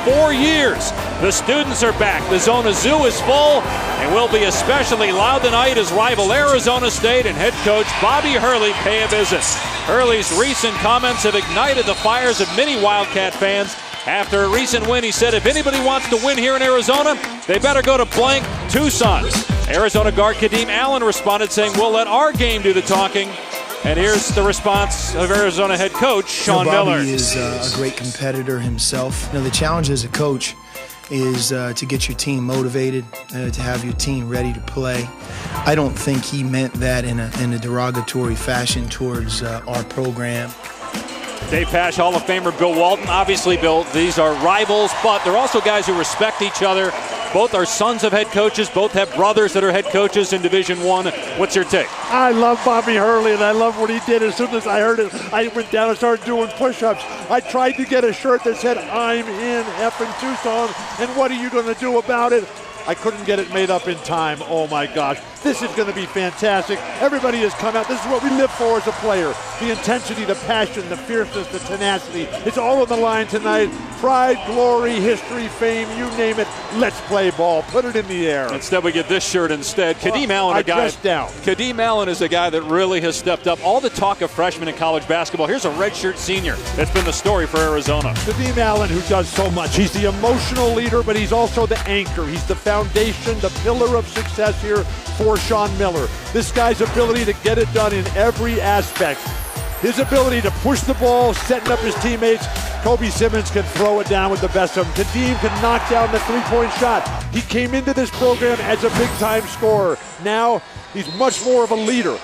4 years. The students are back. The Zona Zoo is full and will be especially loud tonight as rival Arizona State and head coach Bobby Hurley pay a visit. Hurley's recent comments have ignited the fires of many Wildcat fans. After a recent win, he said if anybody wants to win here in Arizona, they better go to blank Tucson. Arizona guard Kadeem Allen responded saying, we'll let our game do the talking. And here's the response of Arizona head coach Sean Miller. Bobby is a great competitor himself. The challenge as a coach is to get your team motivated, to have your team ready to play. I don't think he meant that in a derogatory fashion towards our program. Dave Pasch, Hall of Famer Bill Walton. Obviously, Bill, these are rivals, but they're also guys who respect each other. Both are sons of head coaches. Both have brothers that are head coaches in Division I. What's your take? I love Bobby Hurley, and I love what he did. As soon as I heard it, I went down and started doing push-ups. I tried to get a shirt that said, I'm in effing Tucson, and what are you going to do about it? I couldn't get it made up in time. Oh my gosh, this is going to be fantastic. Everybody has come out. This is what we live for as a player. The intensity, the passion, the fierceness, the tenacity. It's all on the line tonight. Pride, glory, history, fame, you name it. Let's play ball. Put it in the air. Instead, we get this shirt instead. Kadeem Allen, a guy. Down. Kadeem Allen is a guy that really has stepped up. All the talk of freshmen in college basketball. Here's a redshirt senior. That's been the story for Arizona. Kadeem Allen, who does so much. He's the emotional leader, but he's also the anchor. He's the foundation, the pillar of success here for Sean Miller. This guy's ability to get it done in every aspect. His ability to push the ball, setting up his teammates. Kobe Simmons can throw it down with the best of them. Kadeem can knock down the three-point shot. He came into this program as a big-time scorer. Now he's much more of a leader.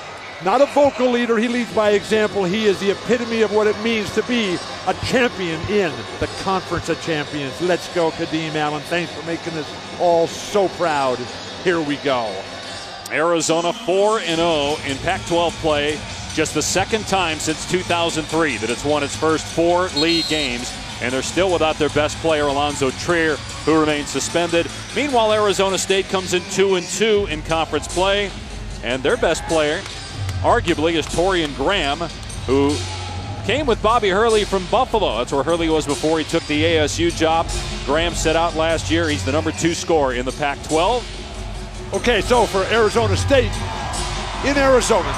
Not a vocal leader, he leads by example. He is the epitome of what it means to be a champion in the Conference of Champions. Let's go, Kadeem Allen. Thanks for making us all so proud. Here we go. Arizona 4-0 in Pac-12 play. Just the second time since 2003 that it's won its first 4 league games. And they're still without their best player, Alonzo Trier, who remains suspended. Meanwhile, Arizona State comes in 2-2 in conference play. And their best player, arguably, is Torian Graham, who came with Bobby Hurley from Buffalo. That's where Hurley was before he took the ASU job. Graham set out last year. He's the number 2 scorer in the Pac-12. Okay, so for Arizona State, in Arizona,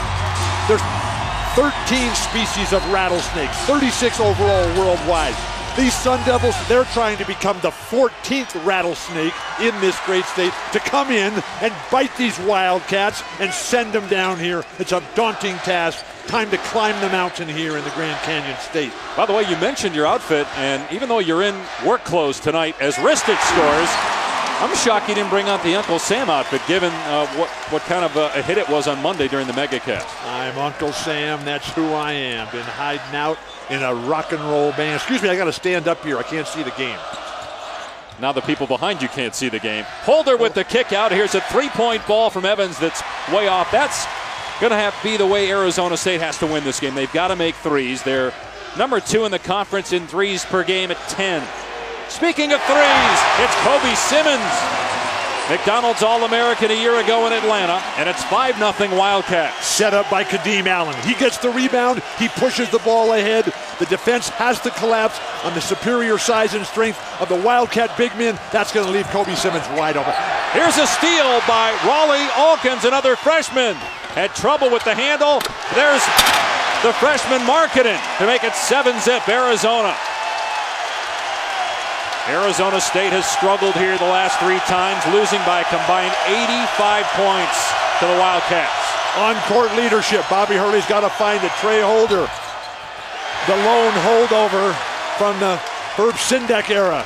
there's 13 species of rattlesnakes, 36 overall worldwide. These Sun Devils, they're trying to become the 14th rattlesnake in this great state to come in and bite these Wildcats and send them down here. It's a daunting task. Time to climb the mountain here in the Grand Canyon State. By the way, you mentioned your outfit, and even though you're in work clothes tonight as Ristich scores, I'm shocked you didn't bring out the Uncle Sam outfit, given what kind of a hit it was on Monday during the MegaCast. I'm Uncle Sam. That's who I am. Been hiding out in a rock and roll band. Excuse me, I got to stand up here. I can't see the game. Now the people behind you can't see the game. Holder with the kick out. Here's a three-point ball from Evans that's way off. That's going to have to be the way Arizona State has to win this game. They've got to make threes. They're number 2 in the conference in threes per game at 10. Speaking of threes, it's Kobe Simmons. McDonald's All-American a year ago in Atlanta, and it's 5-0 Wildcats. Set up by Kadeem Allen. He gets the rebound. He pushes the ball ahead. The defense has to collapse on the superior size and strength of the Wildcat big men. That's going to leave Kobe Simmons wide open. Here's a steal by Raleigh Alkins, another freshman. Had trouble with the handle. There's the freshman Markkanen to make it 7-zip Arizona. Arizona State has struggled here the last 3 times, losing by a combined 85 points to the Wildcats. On-court leadership. Bobby Hurley's got to find a Trey Holder, the lone holdover from the Herb Sendek era.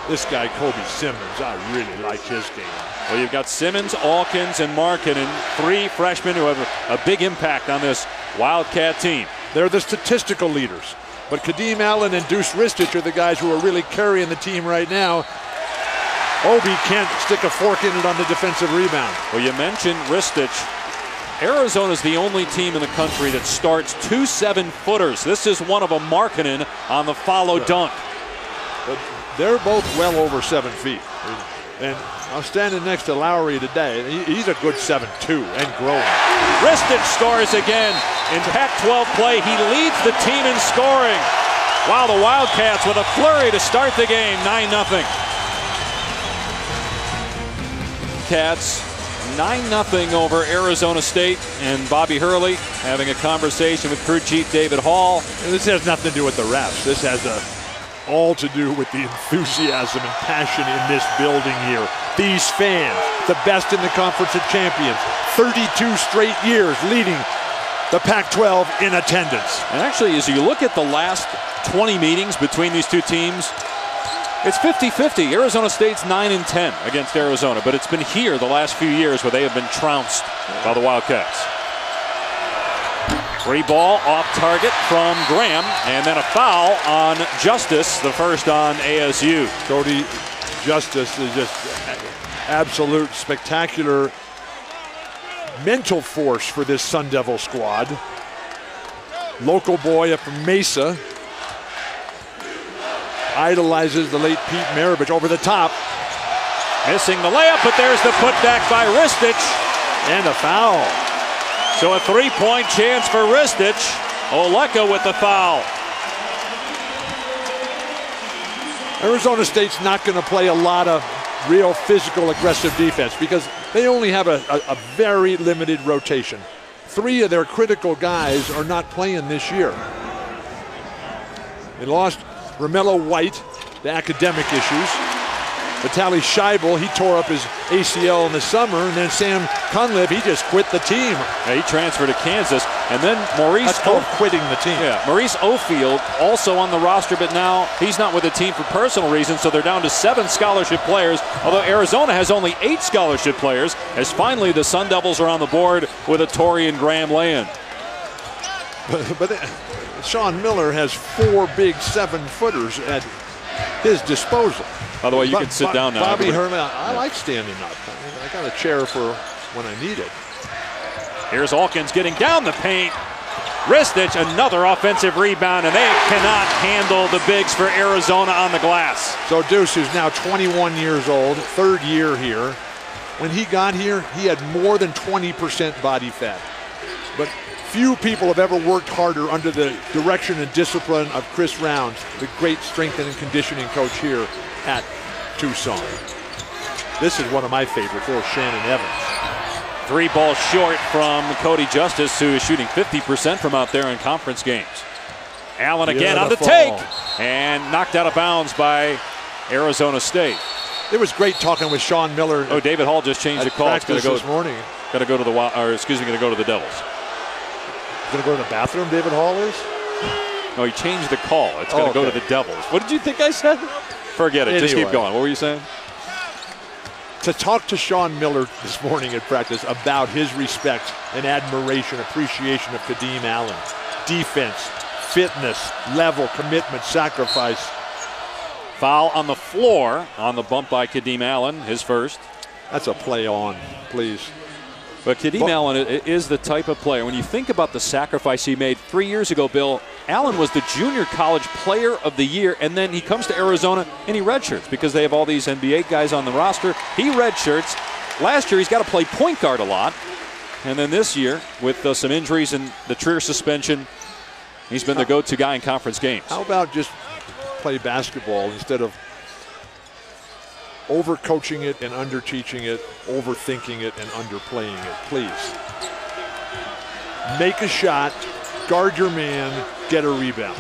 This guy, Kobe Simmons, I really like his game. Well, you've got Simmons, Alkins, and Markkanen, 3 freshmen who have a big impact on this Wildcat team. They're the statistical leaders. But Kadeem Allen and Deuce Ristich are the guys who are really carrying the team right now. Obi can't stick a fork in it on the defensive rebound. Well, you mentioned Ristich. Arizona's the only team in the country that starts 2 7-footers. This is one of them, Markkanen, on the follow dunk. But they're both well over 7 feet. And I'm standing next to Lowry today. He's a good 7-2 and growing. Ristic scores again. In Pac-12 play, he leads the team in scoring. While the Wildcats with a flurry to start the game, 9-0. Cats 9-0 over Arizona State, and Bobby Hurley having a conversation with crew chief David Hall. And this has nothing to do with the refs. This has all to do with the enthusiasm and passion in this building here. These fans, the best in the Conference of Champions, 32 straight years leading the Pac-12 in attendance. And actually, as you look at the last 20 meetings between these two teams, it's 50-50. Arizona State's 9-10 against Arizona, but it's been here the last few years where they have been trounced by the Wildcats. Free ball off target from Graham, and then a foul on Justice, the first on ASU. Cody Justice is just absolute spectacular mental force for this Sun Devil squad. Local boy up from Mesa. Idolizes the late Pete Maravich over the top. Missing the layup, but there's the putback by Ristic. And a foul. So a three-point chance for Ristic. Oleka with the foul. Arizona State's not going to play a lot of real physical, aggressive defense because they only have a very limited rotation. 3 of their critical guys are not playing this year. They lost Romello White, the academic issues. Vitaly Scheibel, he tore up his ACL in the summer, and then Sam Cunliffe, he just quit the team. Yeah, he transferred to Kansas, and then Maurice quitting the team. Yeah, Maurice Ofield also on the roster, but now he's not with the team for personal reasons, so they're down to 7 scholarship players, although Arizona has only 8 scholarship players, as finally the Sun Devils are on the board with a Torian Graham lay-in. But Sean Miller has 4 big 7-footers at his disposal. By the way, you can sit down now. Bobby Hurley, I like standing up. I got a chair for when I need it. Here's Alkins getting down the paint. Ristic, another offensive rebound, and they cannot handle the bigs for Arizona on the glass. So Deuce, who's now 21 years old, 3rd year here. When he got here, he had more than 20% body fat. But few people have ever worked harder under the direction and discipline of Chris Rounds, the great strength and conditioning coach here at Tucson. This is one of my favorites, little Shannon Evans. 3 balls short from Cody Justice, who is shooting 50% from out there in conference games. Allen again on the take, and knocked out of bounds by Arizona State. It was great talking with Sean Miller. Oh, David Hall just changed the call. It's going to go this morning. Got to go to the going to go to the Devils. Going to go to the bathroom, David Hall is? No, he changed the call. It's going to go to the Devils. What did you think I said? Forget it. Anyway. Just keep going. What were you saying? To talk to Sean Miller this morning at practice about his respect and admiration, appreciation of Kadeem Allen. Defense, fitness, level, commitment, sacrifice. Foul on the floor on the bump by Kadeem Allen, his first. That's a play on, please. But Kadeem Allen is the type of player, when you think about the sacrifice he made 3 years ago, Bill, Allen was the junior college player of the year, and then he comes to Arizona and he redshirts because they have all these NBA guys on the roster. He redshirts. Last year he's got to play point guard a lot. And then this year, with some injuries and the Trier suspension, he's been the go-to guy in conference games. How about just play basketball instead of overcoaching it and underteaching it, overthinking it and underplaying it, please. Make a shot, guard your man, get a rebound.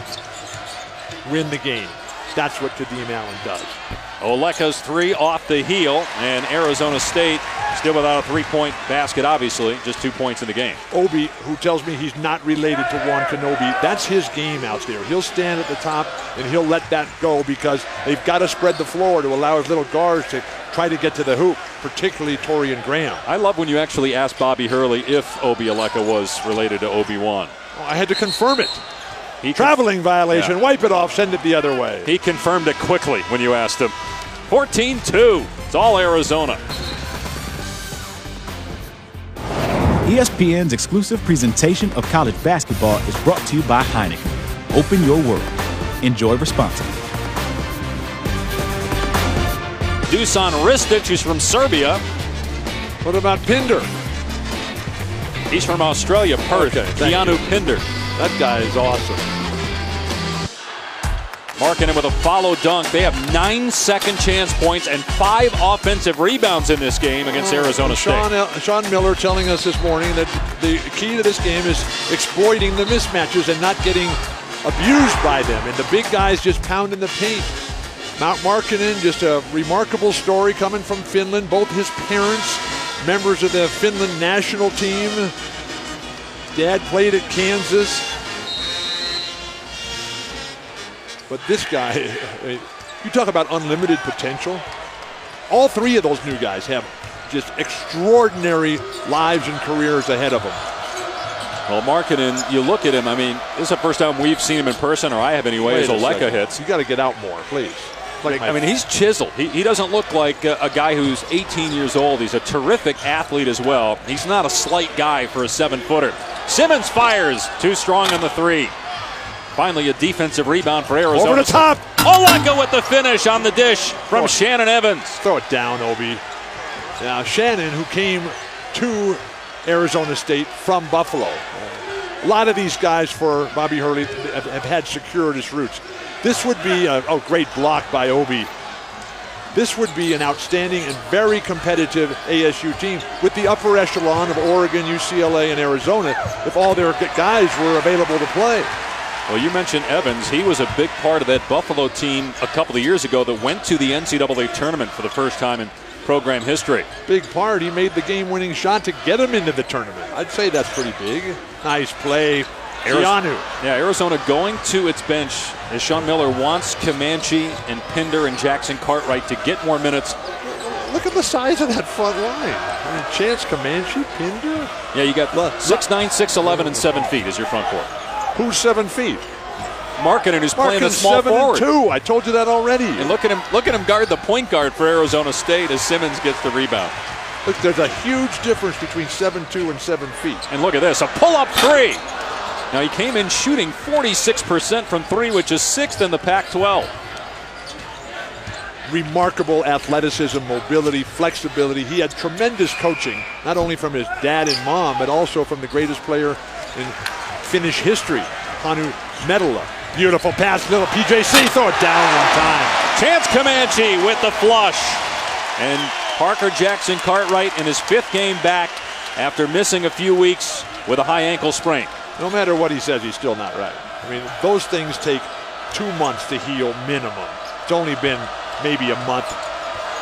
Win the game. That's what Kadeem Allen does. Oleka's 3 off the heel, and Arizona State still without a 3-point basket, obviously, just 2 points in the game. Obi, who tells me he's not related to Juan Kenobi, that's his game out there. He'll stand at the top, and he'll let that go because they've got to spread the floor to allow his little guards to try to get to the hoop, particularly Torian Graham. I love when you actually ask Bobby Hurley if Obi Oleka was related to Obi-Wan. Well, I had to confirm it. Traveling violation, wipe it off, send it the other way. He confirmed it quickly when you asked him. 14-2, it's all Arizona. ESPN's exclusive presentation of college basketball is brought to you by Heineken. Open your world. Enjoy responsibly. Dusan Ristic, who's from Serbia. What about Pinder? He's from Australia, Perth. Okay, Keanu Pinder. That guy is awesome. Markkanen with a follow dunk. They have 9 second chance points and 5 offensive rebounds in this game against Arizona State. Sean Miller telling us this morning that the key to this game is exploiting the mismatches and not getting abused by them. And the big guys just pounding the paint. Markkanen, just a remarkable story coming from Finland. Both his parents, members of the Finland national team. Dad played at Kansas. But this guy, you talk about unlimited potential. All 3 of those new guys have just extraordinary lives and careers ahead of them. Well, Markkanen, you look at him, I mean, this is the first time we've seen him in person, or I have anyway, as Oleka hits. You got to get out more, please. I mean, he's chiseled. He doesn't look like a guy who's 18 years old. He's a terrific athlete as well. He's not a slight guy for a 7-footer. Simmons fires, too strong on the 3. Finally, a defensive rebound for Arizona. Over the top. Oleka with the finish on the dish from Shannon Evans. Throw it down, Obi. Now, Shannon, who came to Arizona State from Buffalo. A lot of these guys for Bobby Hurley have had circuitous roots. This would be a great block by Obi. This would be an outstanding and very competitive ASU team with the upper echelon of Oregon, UCLA, and Arizona if all their guys were available to play. Well, you mentioned Evans. He was a big part of that Buffalo team a couple of years ago that went to the NCAA tournament for the first time in program history. Big part. He made the game-winning shot to get him into the tournament. I'd say that's pretty big. Nice play. Keanu. Yeah, Arizona going to its bench as Sean Miller wants Comanche and Pinder and Jackson Cartwright to get more minutes. Look at the size of that front line. I mean, Chance, Comanche, Pinder. Yeah, you got 6'9", 6'11", and 7 feet as your front court. Who's 7 feet? Markkanen, who's playing the small forward. 7'2". I told you that already. And look at him guard the point guard for Arizona State as Simmons gets the rebound. Look, there's a huge difference between 7'2" and 7 feet. And look at this, a pull-up 3. Now he came in shooting 46% from 3, which is 6th in the Pac-12. Remarkable athleticism, mobility, flexibility. He had tremendous coaching, not only from his dad and mom, but also from the greatest player in Finnish history, Hannu Metala. Beautiful pass, little PJC, throw it down on time. Chance Comanche with the flush. And Parker Jackson Cartwright in his 5th game back after missing a few weeks with a high ankle sprain. No matter what he says, he's still not right. I mean, those things take 2 months to heal minimum. It's only been maybe a month,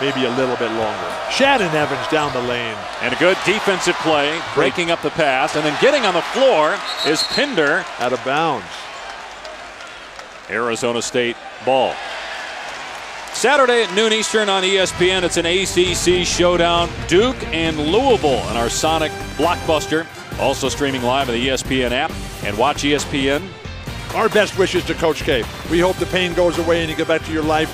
maybe a little bit longer. Shannon Evans down the lane. And a good defensive play, breaking up the pass, and then getting on the floor is Pinder. Out of bounds. Arizona State ball. Saturday at noon Eastern on ESPN, it's an ACC showdown. Duke and Louisville in our Sonic blockbuster. Also streaming live on the ESPN app and watch ESPN. Our best wishes to Coach K. We hope the pain goes away and you get back to your life.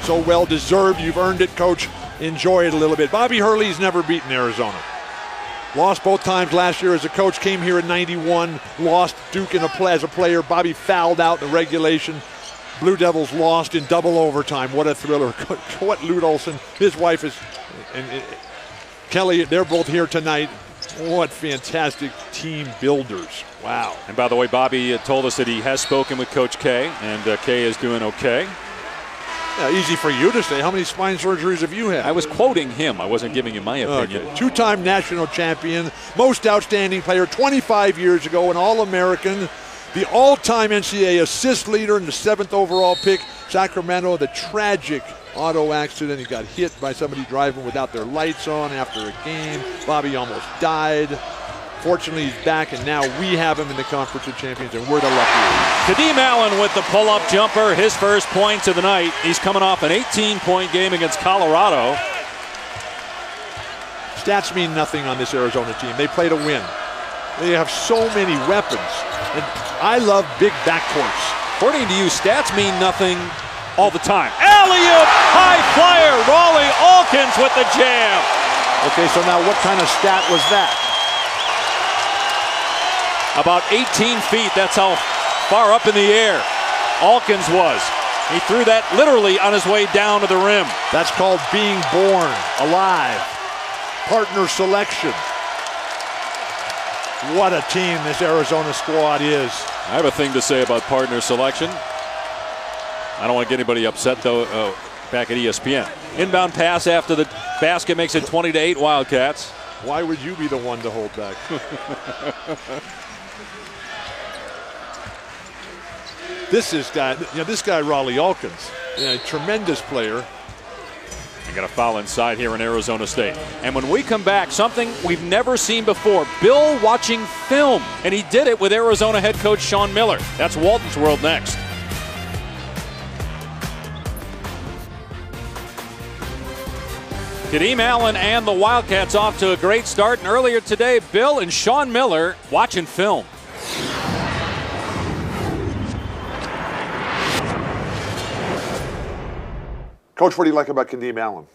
So well deserved. You've earned it, Coach. Enjoy it a little bit. Bobby Hurley's never beaten Arizona. Lost both times last year as a coach. Came here in '91. Lost Duke as a player. Bobby fouled out in the regulation. Blue Devils lost in double overtime. What a thriller. What Lute Olson, his wife is, and Kelly, they're both here tonight. What fantastic team builders. Wow. And by the way, Bobby told us that he has spoken with Coach K, and K is doing okay. Yeah, easy for you to say. How many spine surgeries have you had? I was quoting him. I wasn't giving you my opinion. Okay. 2-time national champion, most outstanding player 25 years ago, an All-American, the all-time NCAA assist leader and the 7th overall pick. Sacramento, the tragic auto accident. He got hit by somebody driving without their lights on after a game. Bobby almost died. Fortunately, he's back, and now we have him in the Conference of Champions, and we're the lucky ones. Kadeem Allen with the pull-up jumper, his first points of the night. He's coming off an 18-point game against Colorado. Stats mean nothing on this Arizona team. They play to win. They have so many weapons, and I love big backcourts. According to you, stats mean nothing all the time. Alley-oop, high flyer, Raleigh Alkins with the jam. Okay, so now what kind of stat was that? About 18 feet, that's how far up in the air Alkins was. He threw that literally on his way down to the rim. That's called being born alive. Partner selection. What a team this Arizona squad is. I have a thing to say about partner selection. I don't want to get anybody upset, though, back at ESPN. Inbound pass after the basket makes it 20-8 Wildcats. Why would you be the one to hold back? This guy Raleigh Alkins, tremendous player. I got a foul inside here in Arizona State. And when we come back, something we've never seen before, Bill watching film. And he did it with Arizona head coach Sean Miller. That's Walton's World next. Kadeem Allen and the Wildcats off to a great start. And earlier today, Bill and Sean Miller watching film. Coach, what do you like about Kadeem Allen?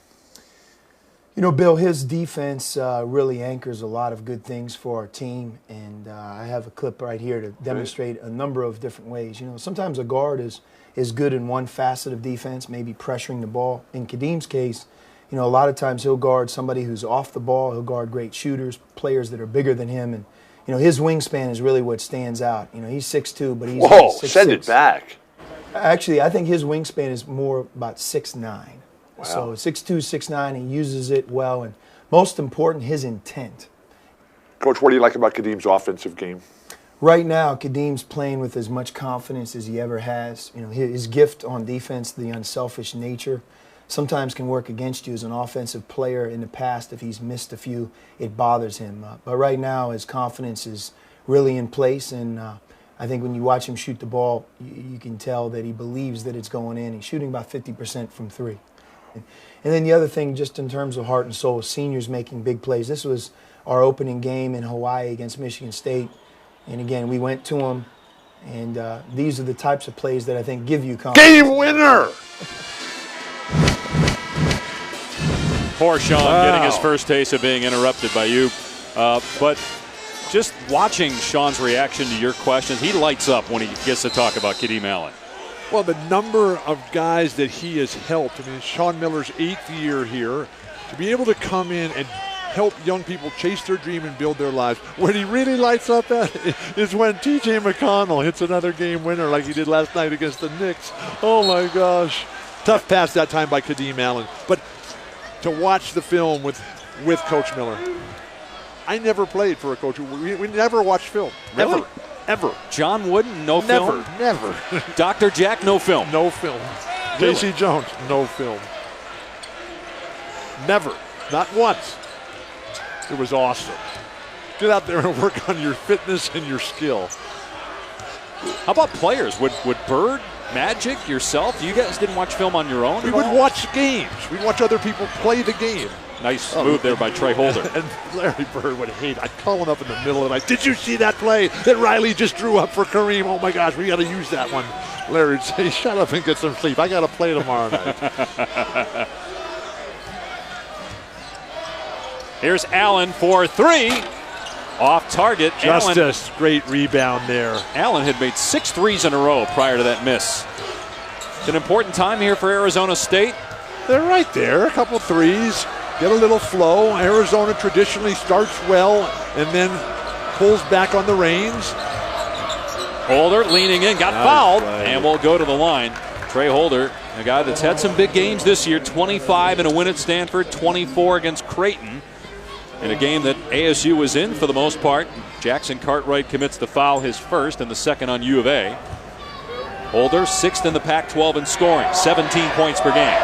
You know, Bill, his defense really anchors a lot of good things for our team. And I have a clip right here to demonstrate a number of different ways. You know, sometimes a guard is good in one facet of defense, maybe pressuring the ball. In Kadeem's case, you know, a lot of times he'll guard somebody who's off the ball. He'll guard great shooters, players that are bigger than him. And, you know, his wingspan is really what stands out. You know, he's 6'2", but he's 6'6". Send it back. Actually, I think his wingspan is more about 6'9". Wow. So 6'2", 6'9", he uses it well. And most important, his intent. Coach, what do you like about Kadeem's offensive game? Right now, Kadeem's playing with as much confidence as he ever has. You know, his gift on defense, the unselfish nature, sometimes can work against you as an offensive player. In the past, if he's missed a few, it bothers him. But right now, his confidence is really in place, and I think when you watch him shoot the ball, you can tell that he believes that it's going in. He's shooting about 50% from three. And then the other thing, just in terms of heart and soul, seniors making big plays. This was our opening game in Hawaii against Michigan State. And again, we went to them, and these are the types of plays that I think give you confidence. Game winner! Poor Sean getting his first taste of being interrupted by you. But just watching Sean's reaction to your questions, he lights up when he gets to talk about Kadeem Allen. Well, the number of guys that he has helped, I mean, Sean Miller's 8th year here, to be able to come in and help young people chase their dream and build their lives. What he really lights up at is when T.J. McConnell hits another game winner like he did last night against the Knicks. Oh, my gosh. Tough pass that time by Kadeem Allen. But to watch the film with Coach Miller. I never played for a coach. We never watched film. Really? Ever. John Wooden, no film? Never. Dr. Jack, no film? No film. Really? J.C. Jones, no film. Never. Not once. It was awesome. Get out there and work on your fitness and your skill. How about players? Would Bird, Magic, yourself, you guys didn't watch film on your own? We would watch games. We'd watch other people play the game. Nice move there by Trey Holder. And Larry Bird would hate. I'd call him up in the middle of the night. Did you see that play that Riley just drew up for Kareem? Oh, my gosh, we got to use that one. Larry would say, shut up and get some sleep. I got to play tomorrow night. Here's Allen for three. Off target. Justice, great rebound there. Allen had made 6 threes in a row prior to that miss. It's an important time here for Arizona State. They're right there. A couple threes. Get a little flow. Arizona traditionally starts well and then pulls back on the reins. Holder leaning in, got fouled, and will go to the line. Trey Holder, a guy that's had some big games this year, 25 in a win at Stanford, 24 against Creighton. In a game that ASU was in for the most part. Jackson Cartwright commits the foul, his first, and the second on U of A. Holder, 6th in the Pac-12 in scoring, 17 points per game.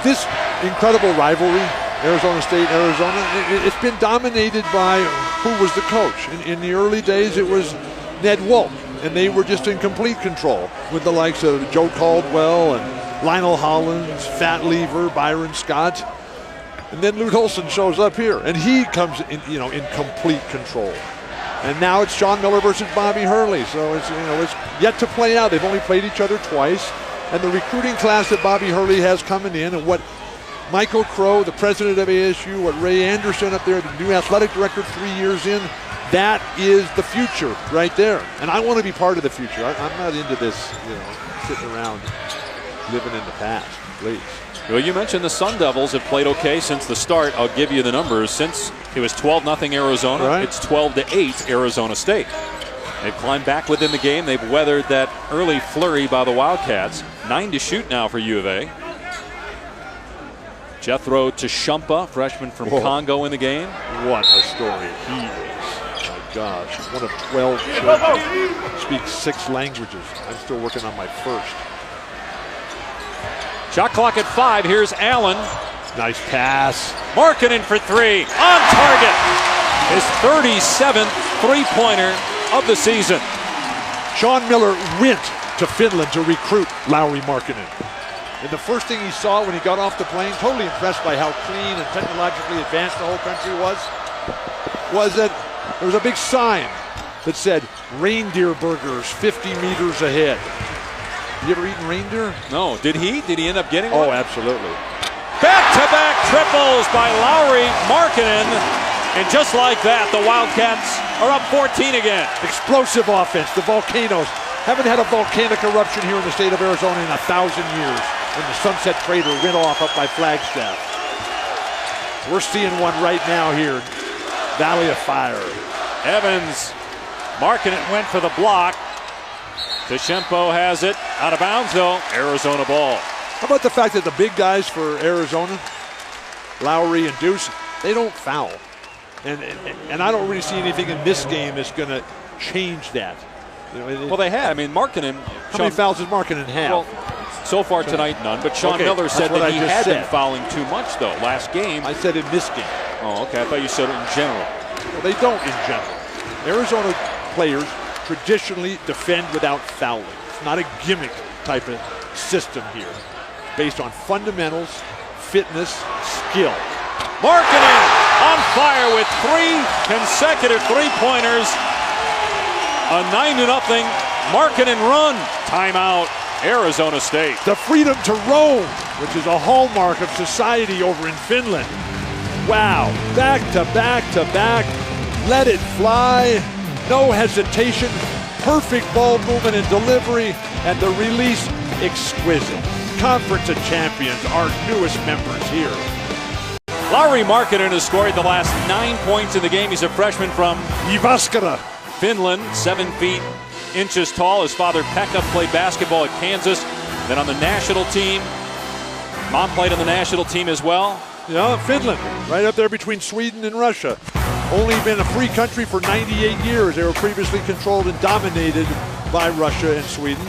This incredible rivalry, Arizona State, Arizona, it's been dominated by who was the coach. In the early days, it was Ned Wolf, and they were just in complete control with the likes of Joe Caldwell and Lionel Hollins, Fat Lever, Byron Scott. And then Lute Olson shows up here, and he comes in, in complete control. And now it's Sean Miller versus Bobby Hurley, so it's yet to play out. They've only played each other twice, and the recruiting class that Bobby Hurley has coming in, and what Michael Crow, the president of ASU, what Ray Anderson up there, the new athletic director 3 years in, That is the future right there. And I want to be part of the future. I'm not into this, sitting around living in the past, please. Well, you mentioned the Sun Devils have played okay since the start. I'll give you the numbers. Since it was 12-0 Arizona, right. It's 12-8 Arizona State. They've climbed back within the game. They've weathered that early flurry by the Wildcats. 9 to shoot now for U of A. Jethro Tshumpa, freshman from Congo in the game. What a story he is. My gosh, one of 12 children. Speaks 6 languages. I'm still working on my first. Shot clock at 5. Here's Allen. Nice pass. Markkanen for 3. On target. His 37th three-pointer of the season. Sean Miller went to Finland to recruit Lauri Markkanen. And the first thing he saw when he got off the plane, totally impressed by how clean and technologically advanced the whole country was that there was a big sign that said, "Reindeer burgers 50 meters ahead." You ever eaten reindeer? No. Did he? Did he end up getting one? Oh, absolutely. Back-to-back triples by Lauri Markkanen. And just like that, the Wildcats are up 14 again. Explosive offense. The Volcanoes haven't had a volcanic eruption here in the state of Arizona in 1,000 years when the Sunset Crater went off up by Flagstaff. We're seeing one right now here. Valley of Fire. Evans. Markkanen went for the block. Tshumpa has it. Out of bounds, though. Arizona ball. How about the fact that the big guys for Arizona, Lowry and Deuce, they don't foul. And I don't really see anything in this game that's going to change that. Well, they had. I mean, Markkanen. How many fouls does Markkanen have? Well, so far tonight, none. But Sean Miller said that he had been fouling too much, though. Last game. I said in this game. Oh, okay. I thought you said it in general. Well, they don't in general. Arizona players traditionally defend without fouling. It's not a gimmick type of system here. Based on fundamentals, fitness, skill. Markkanen on fire with 3 consecutive three-pointers. A 9-0 Markkanen run. Timeout, Arizona State. The freedom to roam, which is a hallmark of society over in Finland. Wow, back to back to back. Let it fly. No hesitation. Perfect ball movement and delivery. And the release, exquisite. Conference of Champions, our newest members here. Lauri Markkanen has scored the last 9 points in the game. He's a freshman from Jyväskylä, Finland, 7 feet inches tall. His father Pekka played basketball at Kansas. Then on the national team. Mom played on the national team as well. Yeah, Finland, right up there between Sweden and Russia. Only been a free country for 98 years. They were previously controlled and dominated by Russia and Sweden.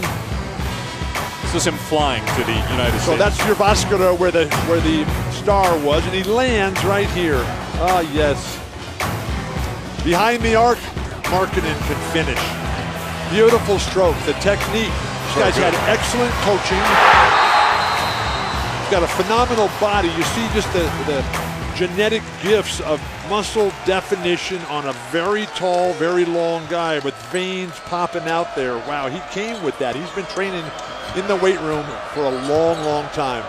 This is him flying to the United States. So that's Jyväskylä where the star was, and he lands right here. Ah, yes. Behind the arc, Markkanen can finish. Beautiful stroke, the technique. This guy's had excellent coaching. He's got a phenomenal body. You see just the genetic gifts of muscle definition on a very tall, very long guy with veins popping out there. Wow, he came with that. He's been training in the weight room for a long, long time.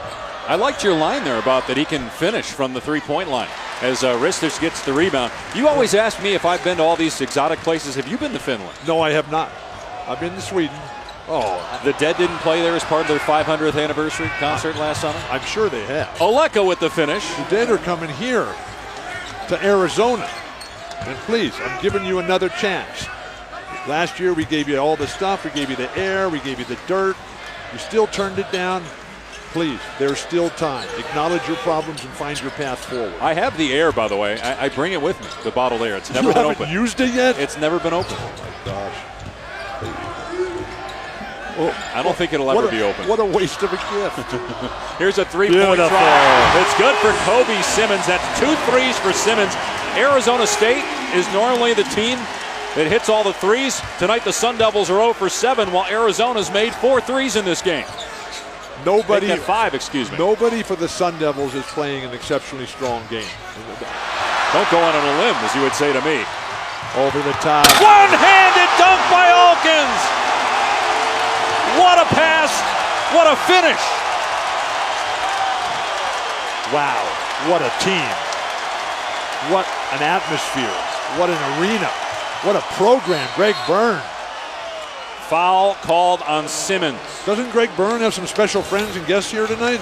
I liked your line there about that he can finish from the three-point line as Ristic gets the rebound. You always ask me if I've been to all these exotic places. Have you been to Finland? No, I have not. I've been to Sweden. Oh, the Dead didn't play there as part of their 500th anniversary concert last summer? I'm sure they have. Oleka with the finish. The Dead are coming here to Arizona. And please, I'm giving you another chance. Last year we gave you all the stuff. We gave you the air. We gave you the dirt. You still turned it down. Please, there's still time. Acknowledge your problems and find your path forward. I have the air, by the way. I bring it with me, the bottled air. It's never been open. You haven't used it yet? It's never been open. Oh, my gosh. Oh, I don't think it'll ever be open. What a waste of a gift. Here's a three-point try. It's good for Kobe Simmons. That's 2 threes for Simmons. Arizona State is normally the team that hits all the threes. Tonight the Sun Devils are 0 for 7, while Arizona's made 4 threes in this game. Nobody, 5, excuse me. Nobody for the Sun Devils is playing an exceptionally strong game. Don't go on a limb, as you would say to me. Over the top. One-handed dunk by Alkins. What a pass. What a finish. Wow. What a team. What an atmosphere. What an arena. What a program, Greg Byrne. Foul called on Simmons. Doesn't Greg Byrne have some special friends and guests here tonight?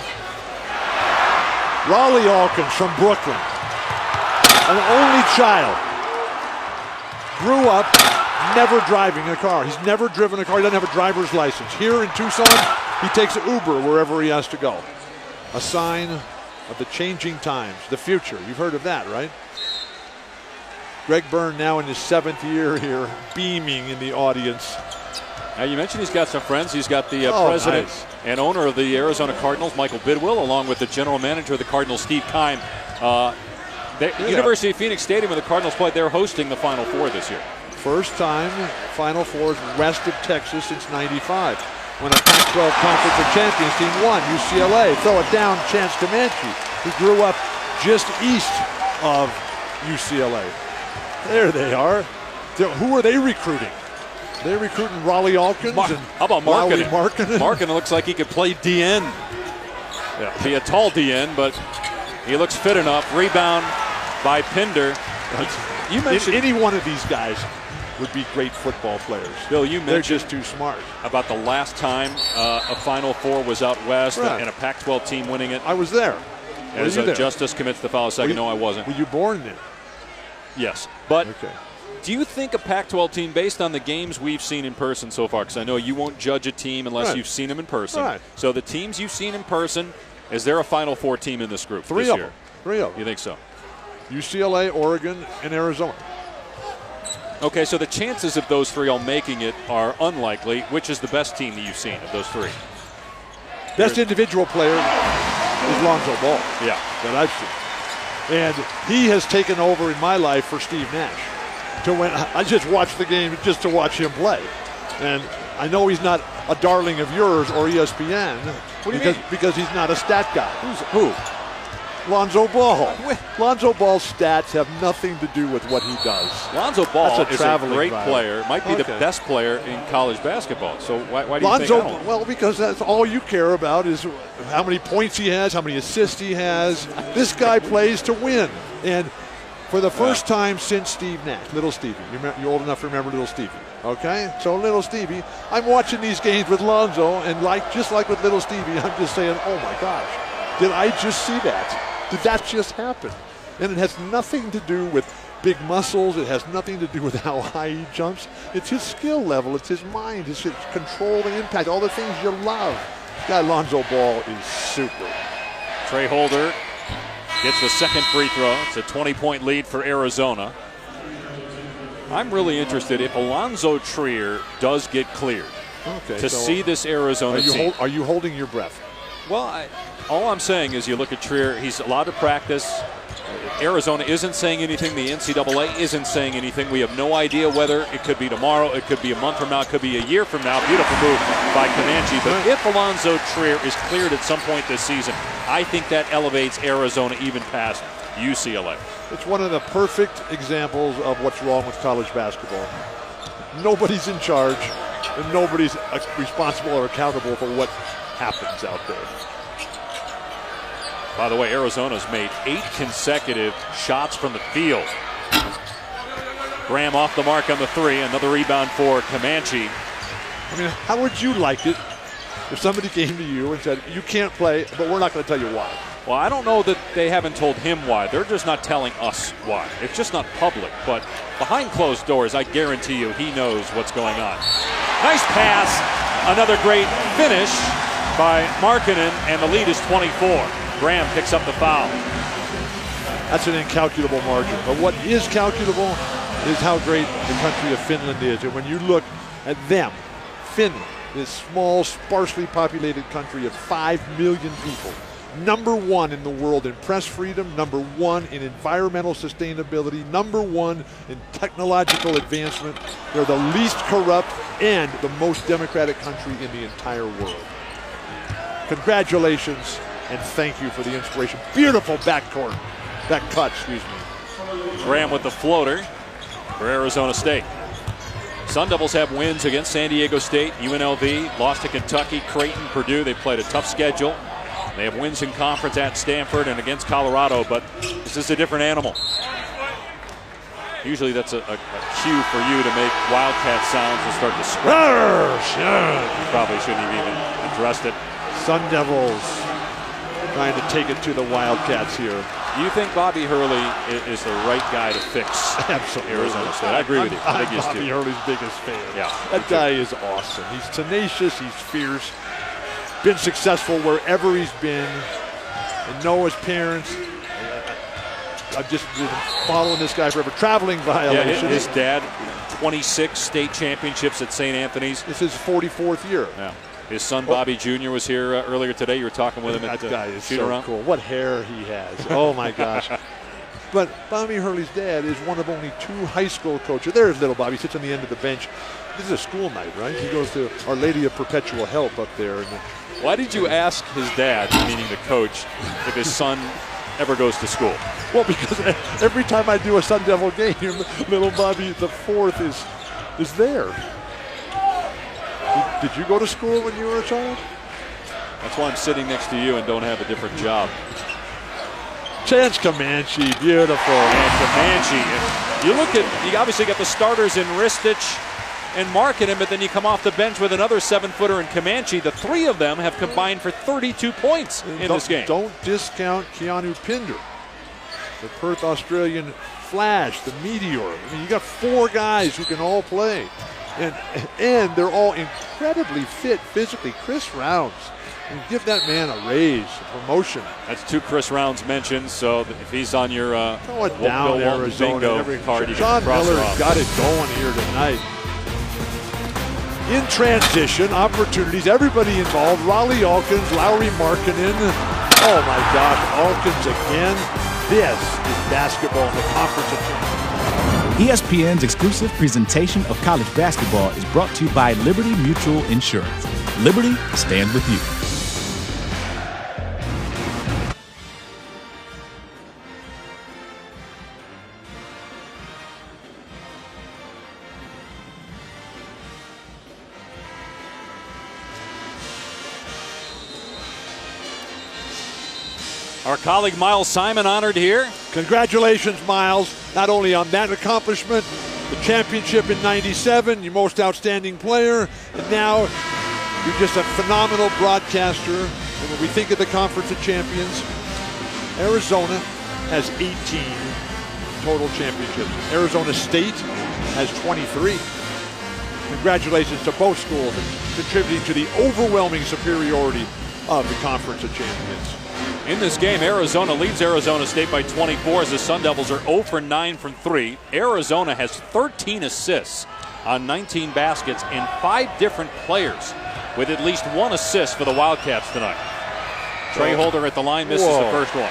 Raleigh Alkins from Brooklyn, an only child, grew up never driving a car. He's never driven a car. He doesn't have a driver's license. Here in Tucson, he takes an Uber wherever he has to go. A sign of the changing times, the future. You've heard of that, right? Greg Byrne now in his 7th year here, beaming in the audience. Now, you mentioned he's got some friends. He's got the president and owner of the Arizona Cardinals, Michael Bidwill, along with the general manager of the Cardinals, Steve Keim. University of Phoenix Stadium, where the Cardinals played, they're hosting the Final Four this year. First time Final Fours west of Texas since '95, when a Pac-12 Conference of Champions team won. UCLA, throw it down, Chance Comanche, who grew up just east of UCLA. There they are. Who are they recruiting? They're recruiting Raleigh Alkins. How about Markkanen? Markkanen looks like he could play DN. Yeah. Be a tall DN, but he looks fit enough. Rebound by Pinder. You mentioned any one of these guys would be great football players. Bill, you mentioned they're just too smart. About the last time a Final Four was out west and a Pac-12 team winning it. I was there. As Justice commits the foul a second. No, I wasn't. Were you born then? Yes, but do you think a Pac-12 team, based on the games we've seen in person so far, because I know you won't judge a team unless you've seen them in person. So the teams you've seen in person, is there a Final Four team in this group this year? Three of them. You think so? UCLA, Oregon, and Arizona. Okay, so the chances of those three all making it are unlikely. Which is the best team that you've seen of those three? Best individual player is Lonzo Ball. Yeah. That I've seen. And he has taken over in my life for Steve Nash. I just watch the game just to watch him play. And I know he's not a darling of yours or ESPN because he's not a stat guy. Who? Lonzo Ball. Lonzo Ball's stats have nothing to do with what he does. Lonzo Ball is a great player. Might be the best player in college basketball. So why do you think that? Well, because that's all you care about is how many points he has, how many assists he has. This guy plays to win. And for the first time since Steve Nash, Little Stevie. You're old enough to remember Little Stevie. Okay? So Little Stevie, I'm watching these games with Lonzo, and just like with Little Stevie, I'm just saying, oh my gosh, did I just see that? Did that just happen? And it has nothing to do with big muscles. It has nothing to do with how high he jumps. It's his skill level. It's his mind. It's his control and impact. All the things you love. This guy Lonzo Ball is super. Trey Holder gets the second free throw. It's a 20-point lead for Arizona. I'm really interested if Alonzo Trier does get cleared to see this Arizona team. Are you holding your breath? Well, all I'm saying is you look at Trier, he's allowed to practice. Arizona isn't saying anything. The NCAA isn't saying anything. We have no idea whether it could be tomorrow, it could be a month from now, it could be a year from now. Beautiful move by Comanche. But if Alonzo Trier is cleared at some point this season, I think that elevates Arizona even past UCLA. It's one of the perfect examples of what's wrong with college basketball. Nobody's in charge, and nobody's responsible or accountable for what happens out there. By the way, Arizona's made 8 consecutive shots from the field. Graham off the mark on the 3. Another rebound for Comanche. I mean, how would you like it if somebody came to you and said, you can't play, but we're not going to tell you why? Well, I don't know that they haven't told him why. They're just not telling us why. It's just not public. But behind closed doors, I guarantee you he knows what's going on. Nice pass. Another great finish by Markkanen, and the lead is 24. Graham picks up the foul. That's an incalculable margin. But what is calculable is how great the country of Finland is. And when you look at them, Finland, this small, sparsely populated country of 5 million people, #1 in the world in press freedom, #1 in environmental sustainability, #1 in technological advancement. They're the least corrupt and the most democratic country in the entire world. Congratulations. And thank you for the inspiration. Beautiful back cut, excuse me. Graham with the floater for Arizona State. Sun Devils have wins against San Diego State, UNLV, lost to Kentucky, Creighton, Purdue. They played a tough schedule. They have wins in conference at Stanford and against Colorado, but this is a different animal. Usually that's a cue for you to make Wildcat sounds and start to scream. You probably shouldn't have even addressed it. Sun Devils trying to take it to the Wildcats here. You think Bobby Hurley is the right guy to fix Absolutely. Arizona State? I agree with you. I think he is Bobby too. Hurley's biggest fan. Yeah, that guy is awesome. He's tenacious. He's fierce. Been successful wherever he's been. And Noah's parents. I've just been following this guy forever. Traveling violation. His dad, 26 state championships at St. Anthony's. This is his 44th year. Yeah. His son Bobby Jr. was here earlier today. You were talking with him that at guy is shoot so around. Cool. What hair he has. Oh my gosh. But Bobby Hurley's dad is one of only 2 high school coaches. There's little Bobby, sits on the end of the bench. This is a school night, right? He goes to Our Lady of Perpetual Help up there. Why did you ask his dad, meaning the coach, if his son ever goes to school? Well, because every time I do a Sun Devil game, little Bobby the 4th is there. Did you go to school when you were a child? That's why I'm sitting next to you and don't have a different job. Chance Comanche, beautiful. And Comanche, you obviously got the starters in Ristich and Markkanen, but then you come off the bench with another 7-footer in Comanche. The 3 of them have combined for 32 points in this game. Don't discount Keanu Pinder, the Perth Australian Flash, the Meteor. I mean, you got 4 guys who can all play. And they're all incredibly fit physically. Chris Rounds, give that man a raise, a promotion. That's 2 Chris Rounds mentions, so if he's on your throw it down Arizona bingo card, you Sean can cross it Miller's off. got it going here tonight. In transition, opportunities, everybody involved. Raleigh Alkins, Lowry Markkanen. Oh my gosh, Alkins again. This is basketball in the Conference of Champions. ESPN's exclusive presentation of college basketball is brought to you by Liberty Mutual Insurance. Liberty stands with you. Our colleague Miles Simon honored here. Congratulations, Miles, not only on that accomplishment, the championship in '97, your most outstanding player, and now you're just a phenomenal broadcaster. And when we think of the Conference of Champions, Arizona has 18 total championships. Arizona State has 23. Congratulations to both schools contributing to the overwhelming superiority of the Conference of Champions. In this game, Arizona leads Arizona State by 24 as the Sun Devils are 0 for 9 from 3. Arizona has 13 assists on 19 baskets and 5 different players with at least 1 assist for the Wildcats tonight. Trey Holder at the line misses the first one.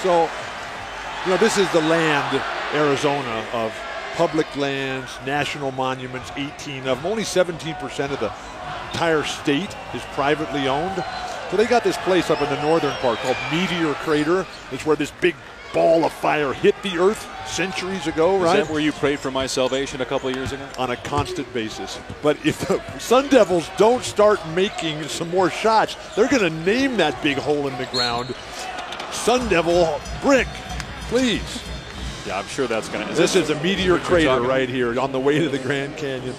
So, this is the land, Arizona, of public lands, national monuments, 18 of them. Only 17% of the entire state is privately owned. So they got this place up in the northern part called Meteor Crater. It's where this big ball of fire hit the earth centuries ago, right? Is that where you prayed for my salvation a couple of years ago? On a constant basis. But if the Sun Devils don't start making some more shots, they're going to name that big hole in the ground Sun Devil Brick, please. Yeah, I'm sure that's going to... This is a Meteor Crater right here on the way to the Grand Canyon.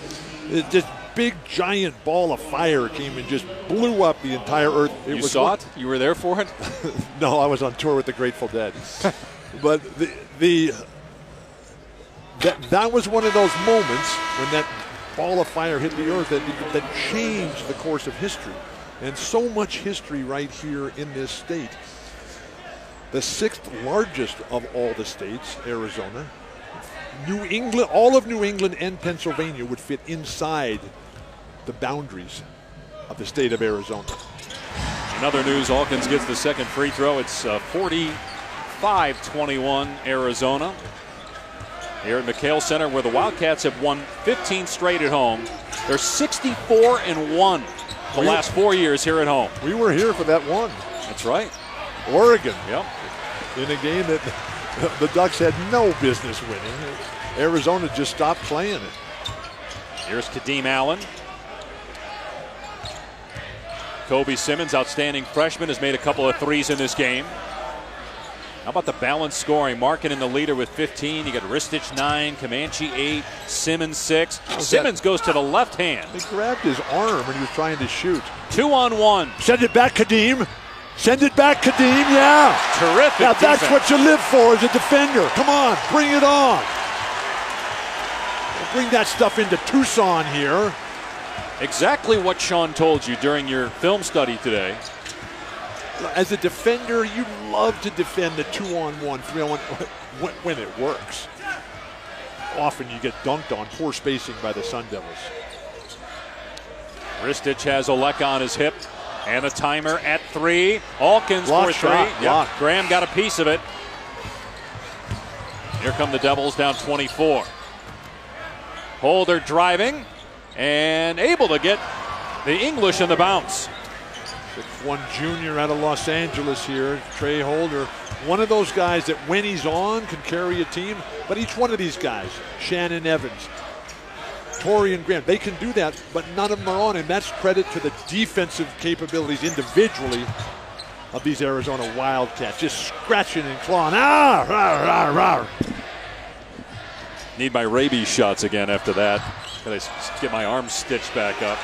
It's just big giant ball of fire came and just blew up the entire earth. You saw it? You were there for it? No, I was on tour with the Grateful Dead. But that was one of those moments when that ball of fire hit the earth that changed the course of history. And so much history right here in this state. The 6th largest of all the states, Arizona. New England, all of New England and Pennsylvania would fit inside the boundaries of the state of Arizona. In other news, Alkins gets the second free throw. It's 45-21 Arizona. Here at McHale Center, where the Wildcats have won 15 straight at home. They're 64-1 the last 4 years here at home. We were here for that one. That's right. Oregon. Yep. In a game that the Ducks had no business winning. Arizona just stopped playing it. Here's Kadeem Allen. Kobe Simmons, outstanding freshman, has made a couple of threes in this game. How about the balanced scoring? Markkanen the leader with 15. You got Ristich 9, Comanche 8, Simmons 6. Simmons goes to the left hand. He grabbed his arm when he was trying to shoot. 2-on-1. Send it back, Kadeem. Send it back, Kadeem. Yeah. Terrific. Now defense. that's what you live for as a defender. Come on, bring it on. We'll bring that stuff into Tucson here. Exactly what Sean told you during your film study today. As a defender, you love to defend the 2-on-1, 3-on-1 when it works. Often you get dunked on, poor spacing by the Sun Devils. Ristich has Oleka on his hip, and a timer at 3. Alkins Block for 3. shot, block. Graham got a piece of it. Here come the Devils down 24. Holder driving, and able to get the English in the bounce. 6'1" junior out of Los Angeles here, Trey Holder. One of those guys that when he's on can carry a team, but each one of these guys, Shannon Evans, Torian Graham, they can do that, but none of them are on, and that's credit to the defensive capabilities individually of these Arizona Wildcats, just scratching and clawing. Ah, rah, rah, rah. Need my rabies shots again after that. Gotta get my arms stitched back up.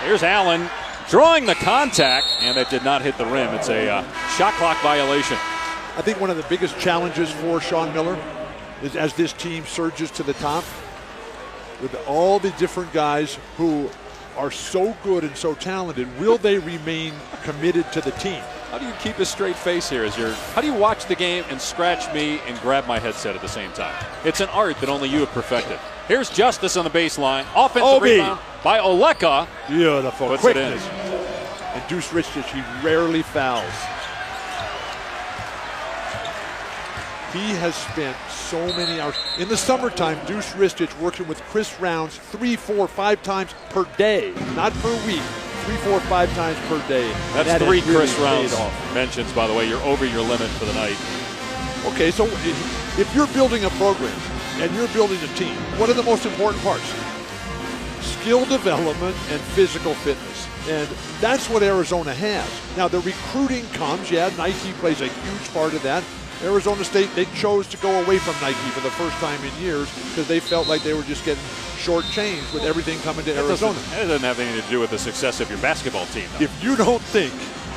Here's Allen drawing the contact, and it did not hit the rim. It's a shot clock violation. I think one of the biggest challenges for Sean Miller is as this team surges to the top, with all the different guys who are so good and so talented, will they remain committed to the team? How do you keep a straight face here? How do you watch the game and scratch me and grab my headset at the same time? It's an art that only you have perfected. Here's Justice on the baseline. Offensive rebound by Oleka. Beautiful. Puts Quickness. it in. And Deuce Ristich, he rarely fouls. He has spent so many hours. In the summertime, Deuce Ristich working with Chris Rounds 3, 4, 5 times per day. Not per week. 3, 4, 5 times per day. That's that 3 really Chris Rounds off. mentions, by the way. You're over your limit for the night. Okay, so if you're building a program and you're building a team, what are the most important parts? Skill development and physical fitness. And that's what Arizona has. Now, the recruiting comes. Yeah, Nike plays a huge part of that. Arizona State, they chose to go away from Nike for the first time in years because they felt like they were just getting shortchanged with everything coming to Arizona. That doesn't have anything to do with the success of your basketball team, though. If you don't think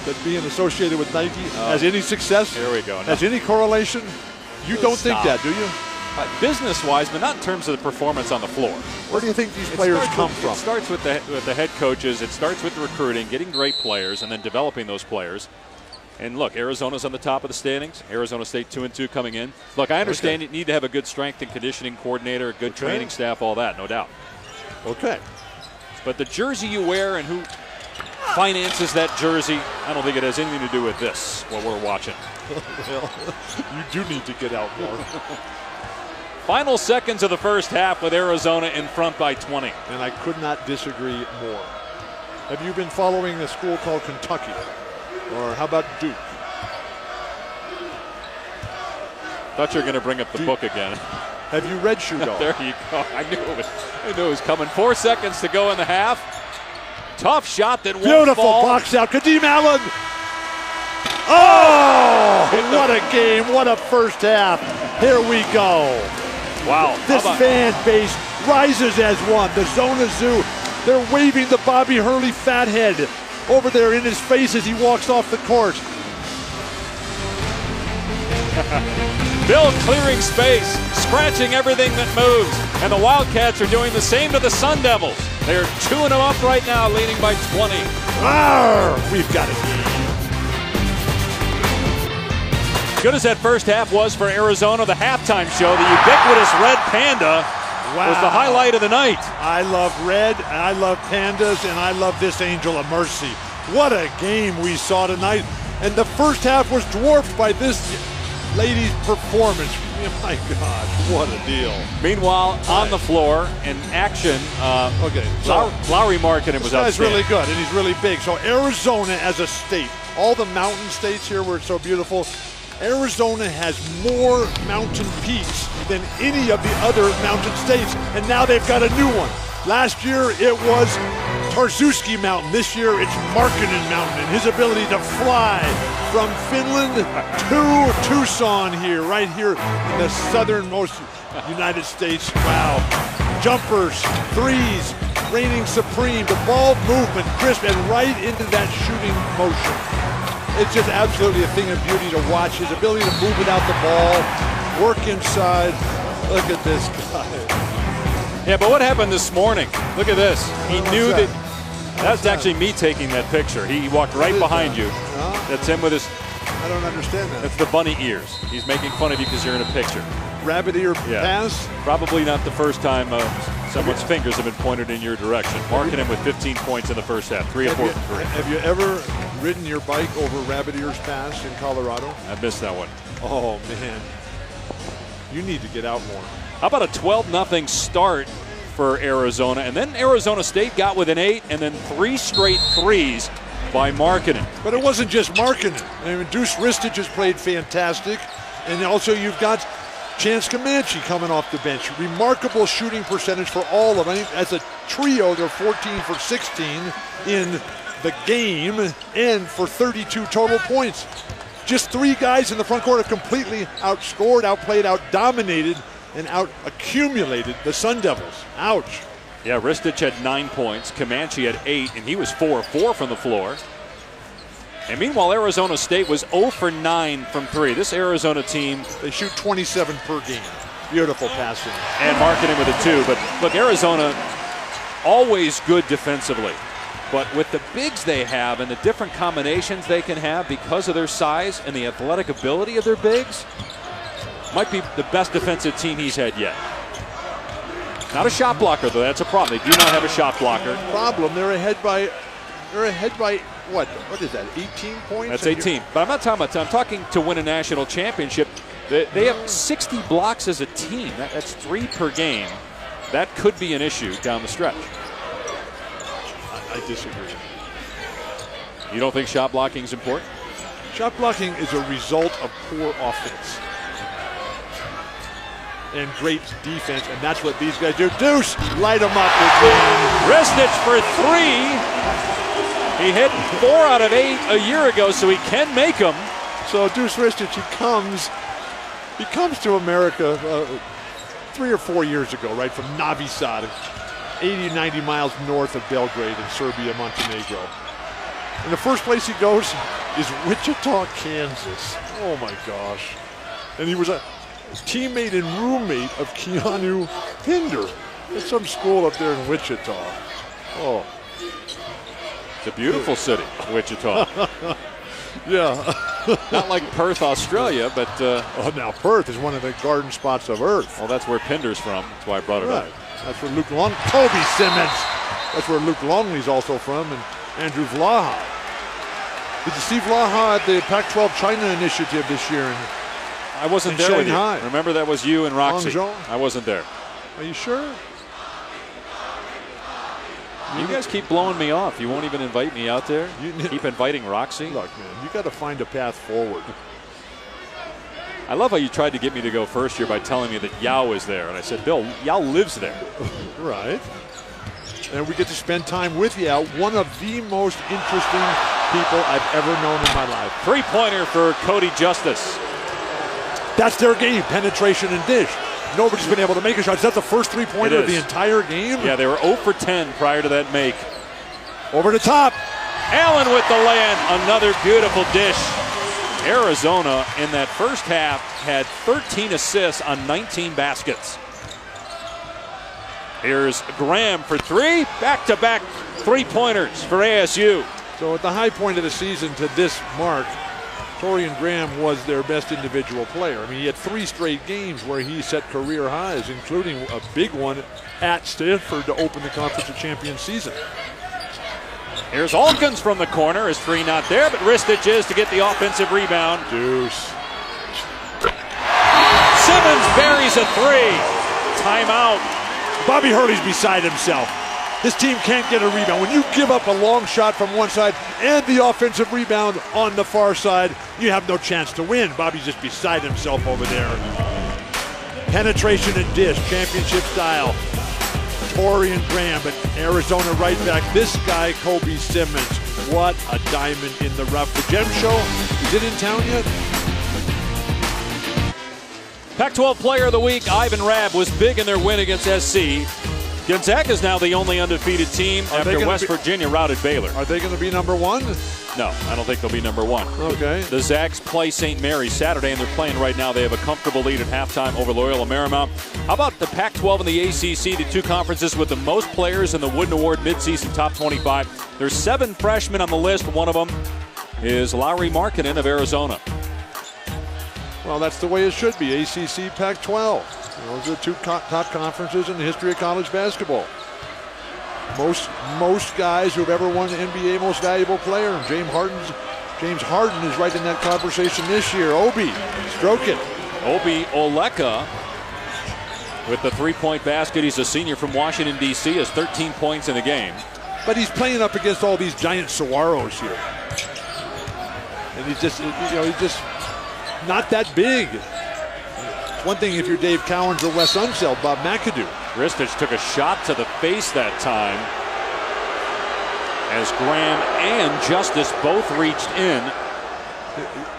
that being associated with Nike has any success, here we go. Has any correlation, you don't think that, do you? Business-wise, but not in terms of the performance on the floor. Where do you think these players come from? It starts with the head coaches. It starts with the recruiting, getting great players, and then developing those players. And look, Arizona's on the top of the standings. Arizona State 2-2 coming in. Look, I understand you need to have a good strength and conditioning coordinator, a good training staff, all that, no doubt. Okay. But the jersey you wear and who finances that jersey, I don't think it has anything to do with this, what we're watching. Well, you do need to get out more. Final seconds of the first half with Arizona in front by 20. And I could not disagree more. Have you been following a school called Kentucky? Or how about Duke? Thought you were going to bring up the book again. Have you read Shoe Dog? There you go. I knew it was coming. 4 seconds to go in the half. Tough shot that won't Beautiful fall. box out. Kadeem Allen. Oh, what a game. What a first half. Here we go. Wow. This fan base rises as one. The Zona Zoo, they're waving the Bobby Hurley fathead over there in his face as he walks off the court. Bill clearing space, scratching everything that moves. And the Wildcats are doing the same to the Sun Devils. They're 2-0 up right now, leading by 20. Arr, we've got it. As good as that first half was for Arizona, the halftime show, the ubiquitous Red Panda was the highlight of the night. I love red, and I love pandas, and I love this Angel of Mercy. What a game we saw tonight. And the first half was dwarfed by this lady's performance. My gosh, what a deal. Meanwhile, on the floor in action, Lowry Markkanen was outstanding. This guy's really good, and he's really big. So Arizona as a state, all the mountain states here were so beautiful. Arizona has more mountain peaks than any of the other mountain states, and now they've got a new one. Last year it was Tarzuski Mountain. This year it's Markkanen Mountain, and his ability to fly from Finland to Tucson here, right here in the southernmost United States. Wow. Jumpers, threes, reigning supreme. The ball movement, crisp, and right into that shooting motion. It's just absolutely a thing of beauty to watch. His ability to move without the ball, work inside. Look at this guy. Yeah, but what happened this morning? Look at this. He knew that's actually me taking that picture. He walked right behind you. That's him with his... I don't understand that. That's the bunny ears. He's making fun of you because you're in a picture. Rabbit ear pass? Probably not the first time someone's fingers have been pointed in your direction. Markkanen with 15 points in the first half. 3 of 4 from 3. Have you ever ridden your bike over Rabbit Ears Pass in Colorado? I missed that one. Oh, man. You need to get out more. How about a 12-0 start for Arizona? And then Arizona State got within 8, and then 3 straight threes by Markkanen. But it wasn't just Markkanen. I mean, Deuce Ristich has played fantastic. And also you've got Chance Comanche coming off the bench. Remarkable shooting percentage for all of them. I think as a trio, they're 14 for 16 in the game and for 32 total points. Just 3 guys in the front court have completely outscored, outplayed, outdominated, and out-accumulated the Sun Devils. Ouch. Yeah, Ristich had 9 points. Comanche had 8, and he was 4 of 4 from the floor. And meanwhile, Arizona State was 0 for 9 from 3. This Arizona team... They shoot 27 per game. Beautiful passing. And Markkanen with a 2. But look, Arizona, always good defensively. But with the bigs they have and the different combinations they can have because of their size and the athletic ability of their bigs, might be the best defensive team he's had yet. Not a shot blocker, though. That's a problem. They do not have a shot blocker. Problem, they're ahead by what is that, 18 points? That's 18. But I'm not talking about, I'm talking to win a national championship. They have 60 blocks as a team. That's 3 per game. That could be an issue down the stretch. I disagree. You don't think shot blocking is important? Shot blocking is a result of poor offense and great defense, and that's what these guys do. Deuce, light them up again. Ristich for 3. He hit 4 out of 8 a year ago, so he can make them. So Deuce Ristich, he comes to America 3 or 4 years ago, right, from Novi Sad, 80, 90 miles north of Belgrade in Serbia, Montenegro. And the first place he goes is Wichita, Kansas. Oh my gosh. And he was a teammate and roommate of Keanu Pinder at some school up there in Wichita. Oh. It's a beautiful city, Wichita. Yeah. Not like Perth, Australia, but... now Perth is one of the garden spots of Earth. Well, that's where Pinder's from. That's why I brought it up. That's where Luke Longley, Kobe Simmons. That's where Luke Longley's also from, and Andrew Vlaha. Did you see Vlaha at the Pac-12 China initiative this year? I wasn't there with you. Remember, that was you and Roxy. Hangzhou? I wasn't there. Are you sure? You guys keep blowing me off. You won't even invite me out there. Keep inviting Roxy. Look, man, you got to find a path forward. I love how you tried to get me to go first here by telling me that Yao is there. And I said, Bill, Yao lives there. Right. And we get to spend time with Yao, one of the most interesting people I've ever known in my life. 3-pointer for Cody Justice. That's their game, penetration and dish. Nobody's been able to make a shot. Is that the first 3-pointer of the entire game? Yeah, they were 0 for 10 prior to that make. Over the top. Allen with the land. Another beautiful dish. Arizona in that first half had 13 assists on 19 baskets. Here's Graham for 3. Back-to-back 3-pointers for ASU. So at the high point of the season to this mark, Torian Graham was their best individual player. I mean, he had 3 straight games where he set career highs, including a big one at Stanford to open the Conference of Champions season. Here's Alkins from the corner. His 3 not there, but Ristich is to get the offensive rebound. Deuce. Simmons buries a 3. Timeout. Bobby Hurley's beside himself. This team can't get a rebound. When you give up a long shot from one side and the offensive rebound on the far side, you have no chance to win. Bobby's just beside himself over there. Penetration and dish, championship style. Torian Graham, but Arizona right back. This guy, Kobe Simmons, what a diamond in the rough. The Gem Show, is it in town yet? Pac-12 Player of the Week, Ivan Rabb, was big in their win against SC. Gonzaga is now the only undefeated team after West Virginia routed Baylor. Are they going to be number one? No, I don't think they'll be number one. Okay. The Zags play St. Mary's Saturday, and they're playing right now. They have a comfortable lead at halftime over Loyola Marymount. How about the Pac-12 and the ACC, the two conferences with the most players in the Wooden Award midseason top 25? There's 7 freshmen on the list. One of them is Lauri Markkanen of Arizona. Well, that's the way it should be. ACC, Pac-12. Those are the two top conferences in the history of college basketball. Most guys who have ever won the NBA Most Valuable Player. James Harden is right in that conversation this year. Obi, stroke it. Obi Oleka with the 3-point basket. He's a senior from Washington, D.C. has 13 points in the game. But he's playing up against all these giant saguaros here. And he's just not that big. One thing if you're Dave Cowens or Wes Unseld, Bob McAdoo. Ristic took a shot to the face that time as Graham and Justice both reached in.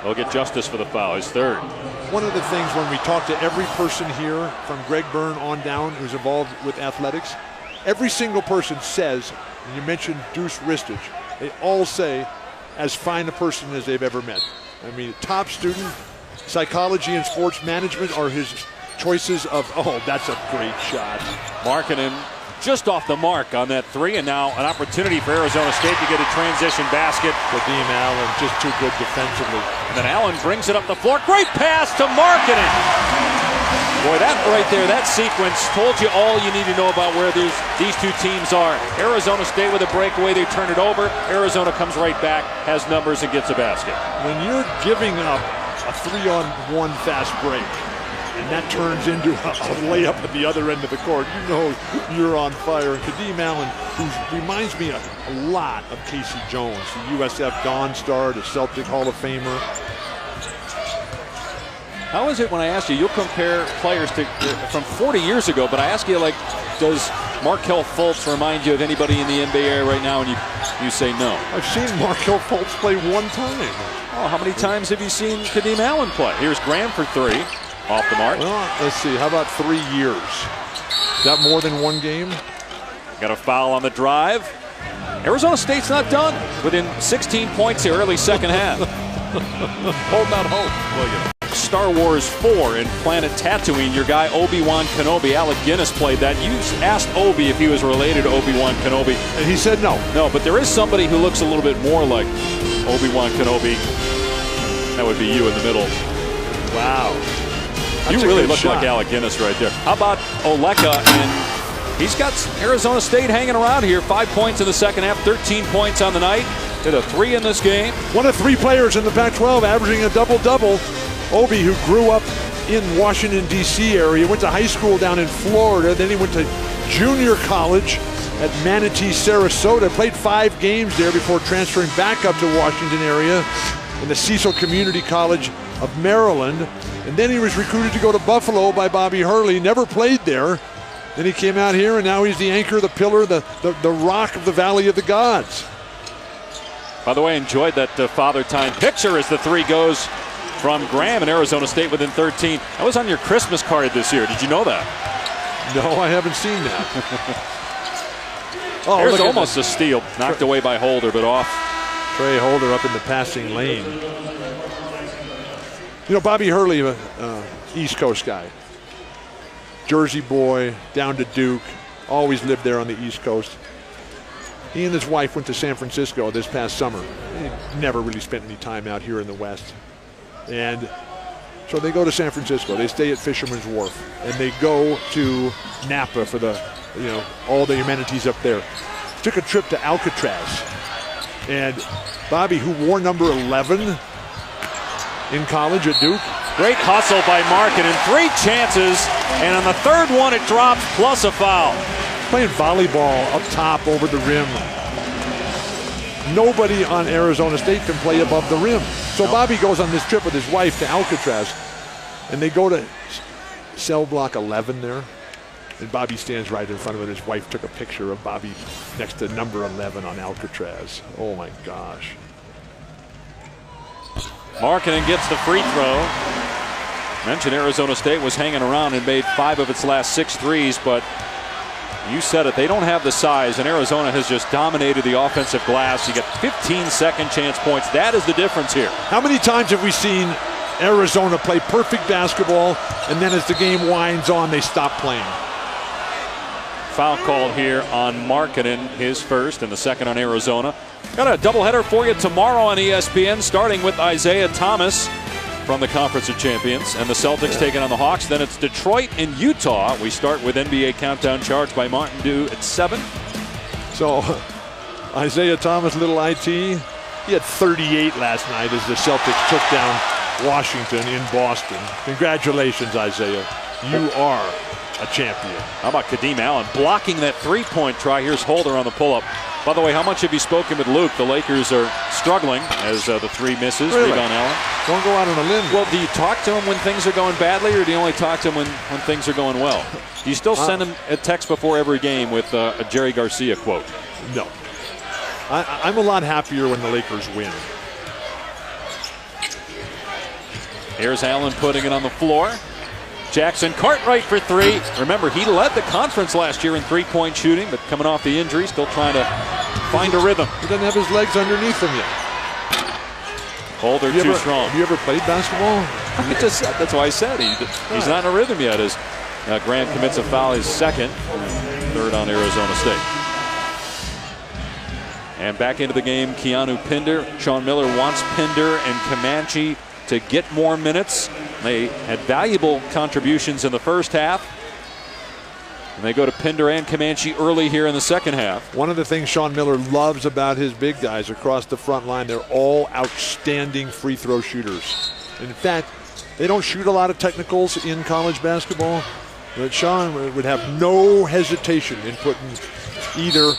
They'll get Justice for the foul, his third. One of the things when we talk to every person here, from Greg Byrne on down, who's involved with athletics, every single person says, and you mentioned Deuce Ristic, they all say as fine a person as they've ever met. I mean, top student. Psychology and sports management are his choices of, oh, that's a great shot. Markkanen just off the mark on that 3, and now an opportunity for Arizona State to get a transition basket. Kadeem Allen just too good defensively. And then Allen brings it up the floor. Great pass to Markkanen. Boy, that right there, that sequence told you all you need to know about where these two teams are. Arizona State with a breakaway, they turn it over. Arizona comes right back, has numbers, and gets a basket. When you're giving up a 3-on-1 fast break, and that turns into a layup at the other end of the court, you know you're on fire. And Kadeem Allen, who reminds me a lot of Casey Jones, the USF Dawn Star, the Celtic Hall of Famer. How is it when I ask you, you'll compare players from 40 years ago, but I ask you, like, does Markelle Fultz remind you of anybody in the NBA right now, and you say no? I've seen Markelle Fultz play one time. Oh, how many times have you seen Kadeem Allen play? Here's Graham for 3, off the mark. Well, let's see, how about 3 years? Is that more than one game? Got a foul on the drive. Arizona State's not done. Within 16 points here, early second half. Holding out hope, William. Star Wars 4 in Planet Tatooine. Your guy Obi-Wan Kenobi, Alec Guinness played that. You asked Obi if he was related to Obi-Wan Kenobi. And he said no. No, but there is somebody who looks a little bit more like Obi-Wan Kenobi. That would be you in the middle. Wow. You really look like Alec Guinness right there. How about Oleka? And he's got Arizona State hanging around here. 5 points in the second half, 13 points on the night. Hit a 3 in this game. One of 3 players in the Pac-12 averaging a double-double. Obi, who grew up in Washington, D.C. area, went to high school down in Florida, then he went to junior college at Manatee, Sarasota, played 5 games there before transferring back up to Washington area in the Cecil Community College of Maryland. And then he was recruited to go to Buffalo by Bobby Hurley, never played there. Then he came out here, and now he's the anchor, the pillar, the rock of the Valley of the Gods. By the way, enjoyed that Father Time picture as the 3 goes from Graham and Arizona State within 13. That was on your Christmas card this year. Did you know that? No, I haven't seen that. Oh, there's almost a steal. Knocked away by Holder, but off. Trey Holder up in the passing lane. You know, Bobby Hurley, East Coast guy. Jersey boy, down to Duke. Always lived there on the East Coast. He and his wife went to San Francisco this past summer. He never really spent any time out here in the West. And so they go to San Francisco. They stay at Fisherman's Wharf, and they go to Napa for the, all the amenities up there. Took a trip to Alcatraz, and Bobby, who wore number 11 in college at Duke. Great hustle by Markkanen, 3 chances, and on the 3rd one it drops plus a foul. Playing volleyball up top over the rim. Nobody on Arizona State can play above the rim. So Bobby goes on this trip with his wife to Alcatraz, and they go to cell block 11 there. And Bobby stands right in front of it. His wife took a picture of Bobby next to number 11 on Alcatraz. Oh my gosh. Markkanen gets the free throw. Mentioned Arizona State was hanging around and made 5 of its last 6 threes, but you said it, they don't have the size, and Arizona has just dominated the offensive glass. You get 15 second chance points. That is the difference here. How many times have we seen Arizona play perfect basketball, and then as the game winds on, they stop playing? Foul call here on Markkanen, his first, and the second on Arizona. Got a doubleheader for you tomorrow on ESPN, starting with Isaiah Thomas from the Conference of Champions, and the Celtics taking on the Hawks. Then it's Detroit and Utah. We start with NBA Countdown charged by Martin Dew at 7. So Isaiah Thomas, little IT, he had 38 last night as the Celtics took down Washington in Boston. Congratulations, Isaiah. You are a champion. How about Kadeem Allen blocking that three-point try? Here's Holder on the pull-up. By the way, how much have you spoken with Luke? The Lakers are struggling as the 3 misses. Really? Rebound Allen. Don't go out on a limb. Well, do you talk to him when things are going badly, or do you only talk to him when things are going well? Do you still send him a text before every game with a Jerry Garcia quote? No. I'm a lot happier when the Lakers win. Here's Allen putting it on the floor. Jackson Cartwright for 3. Remember, he led the conference last year in three-point shooting, but coming off the injury, still trying to find a rhythm. He doesn't have his legs underneath him yet. Holder too strong. Have you ever played basketball? I just said, that's why I said he's not in a rhythm yet. As Grant commits a foul, his second, third on Arizona State. And back into the game, Keanu Pinder. Sean Miller wants Pinder and Comanche to get more minutes. They had valuable contributions in the first half. And they go to Pinder and Comanche early here in the second half. One of the things Sean Miller loves about his big guys across the front line, they're all outstanding free throw shooters. In fact, they don't shoot a lot of technicals in college basketball, but Sean would have no hesitation in putting either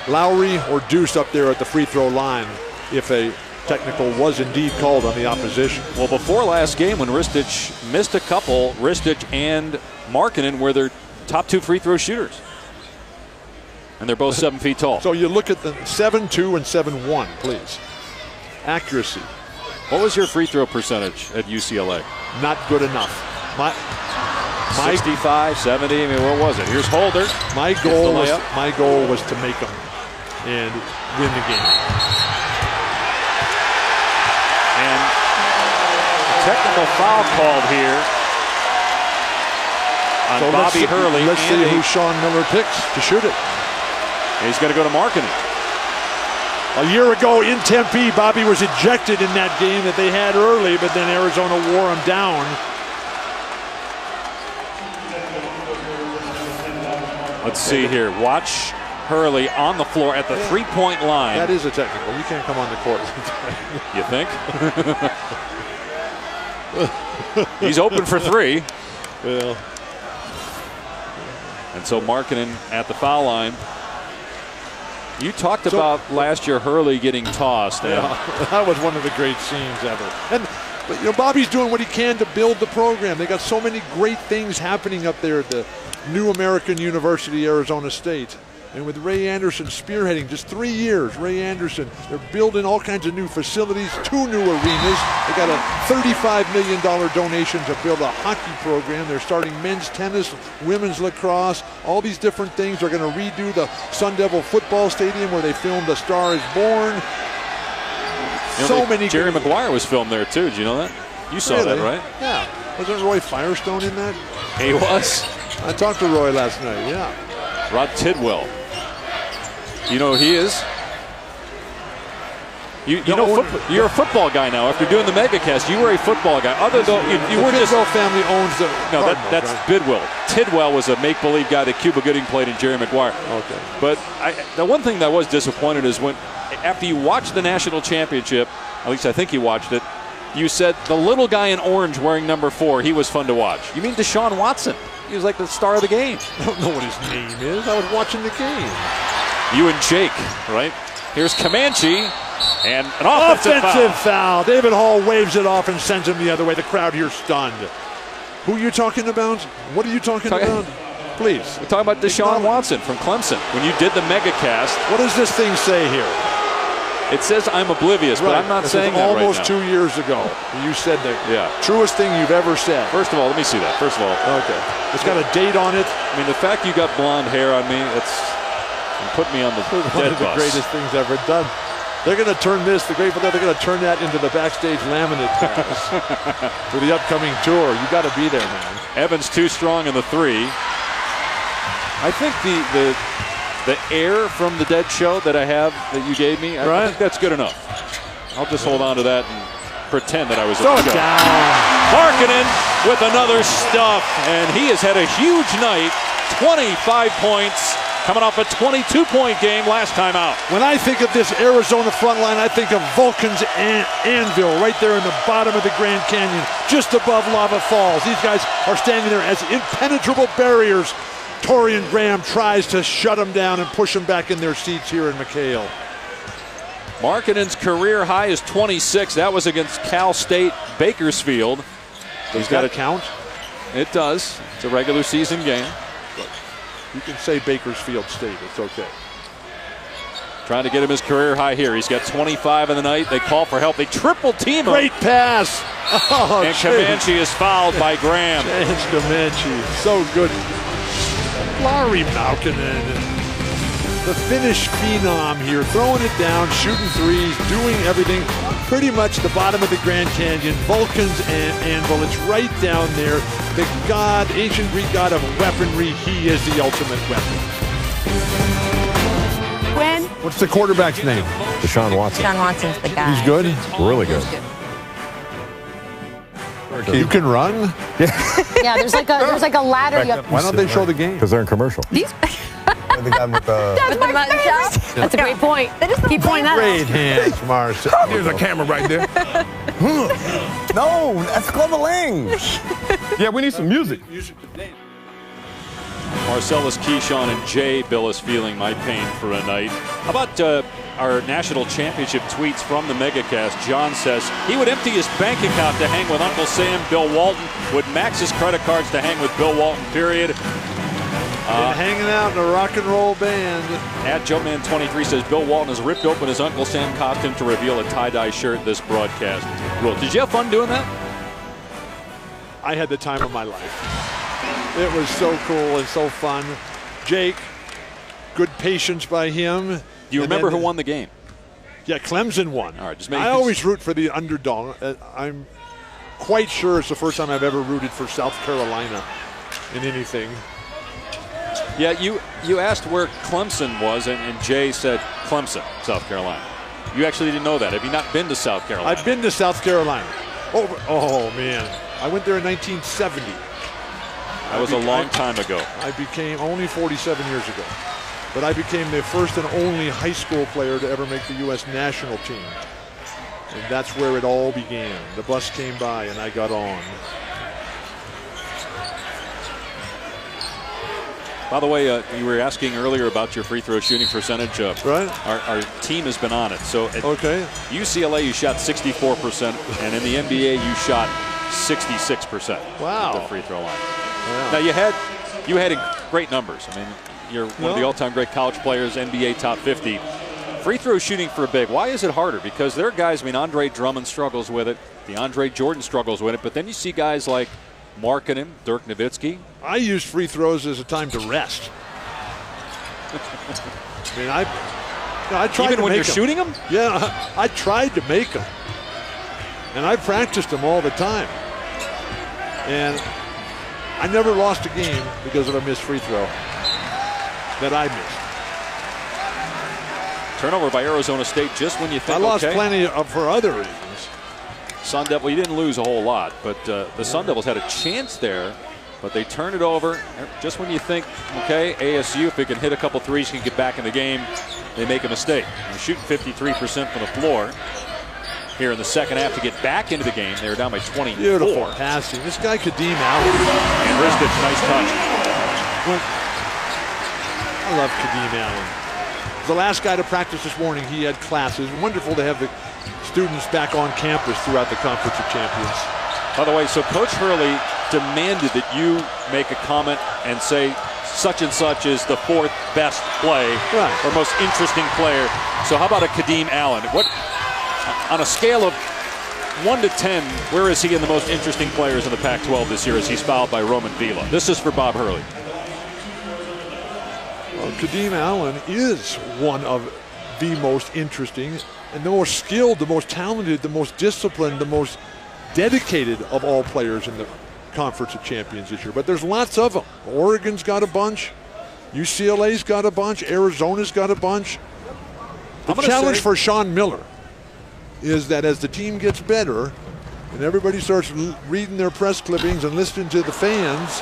Lowry or Deuce up there at the free throw line if a technical was indeed called on the opposition. Well, before last game when Ristich missed a couple, Ristich and Markkanen were their top 2 free throw shooters. And they're both 7 feet tall. So you look at the 7-2 and 7-1, please. Accuracy. What was your free throw percentage at UCLA? Not good enough. My 65, 70, I mean, what was it? Here's Holder. My goal was to make them and win the game. And technical foul called here on Bobby Hurley. Let's see who Sean Miller picks to shoot it. He's going to go to Markkanen. A year ago in Tempe, Bobby was ejected in that game that they had early, but then Arizona wore him down. Let's see here. Watch Hurley on the floor at the three-point line. That is a technical. You can't come on the court. You think? He's open for 3. Well. And so Markkanen at the foul line. You talked about last year Hurley getting tossed. Yeah, that was one of the great scenes ever. But Bobby's doing what he can to build the program. They got so many great things happening up there at the New American University, Arizona State. And with Ray Anderson spearheading, just 3 years, Ray Anderson, they're building all kinds of new facilities, 2 new arenas. They got a $35 million donation to build a hockey program. They're starting men's tennis, women's lacrosse, all these different things. They're going to redo the Sun Devil football stadium where they filmed A Star is Born. Jerry Maguire was filmed there too. Did you know that? You saw that, right? Yeah. Wasn't Roy Firestone in that? He was. I talked to Roy last night, yeah. Rod Tidwell. You know who he is? You're a football guy now. After doing the megacast, you were a football guy. Other though, you weren't just. The family owns the. No, that's right? Bidwell. Tidwell was a make-believe guy that Cuba Gooding played in Jerry Maguire. Okay. But the one thing that I was disappointed is when, after you watched the national championship, at least I think you watched it, you said the little guy in orange wearing number 4, he was fun to watch. You mean Deshaun Watson? He was like the star of the game. I don't know what his name is. I was watching the game. You and Jake, right? Here's Comanche, and an offensive foul. David Hall waves it off and sends him the other way. The crowd here stunned. Who are you talking about? What are you talking about? please. We're talking about Deshaun Watson from Clemson. When you did the MegaCast. What does this thing say here? It says I'm oblivious, but I'm not saying that right now. Almost 2 years ago, you said the truest thing you've ever said. First of all, let me see that. First of all. Okay. It's got a date on it. I mean, the fact you got blonde hair on me, it's put me on the dead one of the bus. greatest things ever done. They're going to turn this, the Grateful Dead, they're going to turn that into the backstage laminate pass for the upcoming tour. You got to be there, man. Evans too strong in the 3. I think the air from the Dead show that I have that you gave me, I think that's good enough. I'll just hold on to that and pretend that I was at the show. Markkanen with another stuff, and he has had a huge night. 25 points, coming off a 22-point game last time out. When I think of this Arizona front line, I think of Vulcan's Anvil right there in the bottom of the Grand Canyon, just above Lava Falls. These guys are standing there as impenetrable barriers. Torian Graham tries to shut them down and push them back in their seats here in McHale. Markkanen's career high is 26. That was against Cal State Bakersfield. Does that count? It does. It's a regular season game. You can say Bakersfield State. It's okay. Trying to get him his career high here. He's got 25 in the night. They call for help. They triple team him. Great pass. Oh, and Comanche is fouled by Graham. James Comanche. So good. Larry Markkanen, the Finnish phenom here, throwing it down, shooting threes, doing everything. Pretty much the bottom of the Grand Canyon, Vulcan's Anvil. It's right down there. The god, ancient Greek god of weaponry. He is the ultimate weapon. When? What's the quarterback's name? Deshaun Watson. Deshaun Watson's the guy. He's good? Really good. You can run? Yeah, there's like a ladder. Why don't they show the game? Because they're in commercial. These. The guy with the... That's a great point. Keep pointing that Great out. hands, Marcel. There's a camera right there. No, that's called the Ling. Yeah, we need some music. Marcellus Keyshawn and Jay Billis feeling my pain for a night. How about our national championship tweets from the MegaCast? John says he would empty his bank account to hang with Uncle Sam. Bill Walton would max his credit cards to hang with Bill Walton, period. Been hanging out in a rock and roll band. At Jumpman23 says Bill Walton has ripped open his Uncle Sam costume to reveal a tie-dye shirt this broadcast. Well, did you have fun doing that? I had the time of my life. It was so cool and so fun. Jake, good patience by him. Do you remember who won the game? Yeah, Clemson won. All right, I always root for the underdog. I'm quite sure it's the first time I've ever rooted for South Carolina in anything. Yeah, you asked where Clemson was, and Jay said Clemson, South Carolina. You actually didn't know that. Have you not been to South Carolina? I've been to South Carolina. Oh man. I went there in 1970. That was a long time ago. I became only 47 years ago. But I became the first and only high school player to ever make the U.S. national team. And that's where it all began. The bus came by and I got on. By the way, you were asking earlier about your free throw shooting percentage. Right. Our team has been on it. So at UCLA, you shot 64%, and in the NBA, you shot 66%. Wow. At the free throw line. Wow. Now you had great numbers. I mean, you're one of the all-time great college players, NBA top 50. Free throw shooting for a big. Why is it harder? Because there are guys. I mean, Andre Drummond struggles with it. DeAndre Jordan struggles with it. But then you see guys like Markkanen, Dirk Nowitzki. I use free throws as a time to rest. I mean, I tried even to when make you're them. shooting them. Yeah, I tried to make them, and I practiced them all the time. And I never lost a game because of a missed free throw that I missed. Turnover by Arizona State just when you think, I lost plenty for other reasons. Sun Devil, you didn't lose a whole lot, but the Sun Devils had a chance there, but they turned it over just when you think, okay, ASU, if they can hit a couple threes, can get back in the game, they make a mistake. They're shooting 53% from the floor here in the second half to get back into the game. They were down by 24. Beautiful passing. This guy Kadeem Allen. And Ristich, nice touch. I love Kadeem Allen. The last guy to practice this morning, he had classes. Wonderful to have the students back on campus throughout the Conference of Champions. By the way, so Coach Hurley demanded that you make a comment and say such and such is the 4th best play or most interesting player. So how about a Kadeem Allen? What, on a scale of 1 to 10, where is he in the most interesting players in the Pac-12 this year as he's fouled by Roman Vila? This is for Bob Hurley. Well, Kadeem Allen is one of the most interesting and the most skilled, the most talented, the most disciplined, the most dedicated of all players in the Conference of Champions this year. But there's lots of them. Oregon's got a bunch. UCLA's got a bunch. Arizona's got a bunch. The challenge for Sean Miller is that as the team gets better and everybody starts reading their press clippings and listening to the fans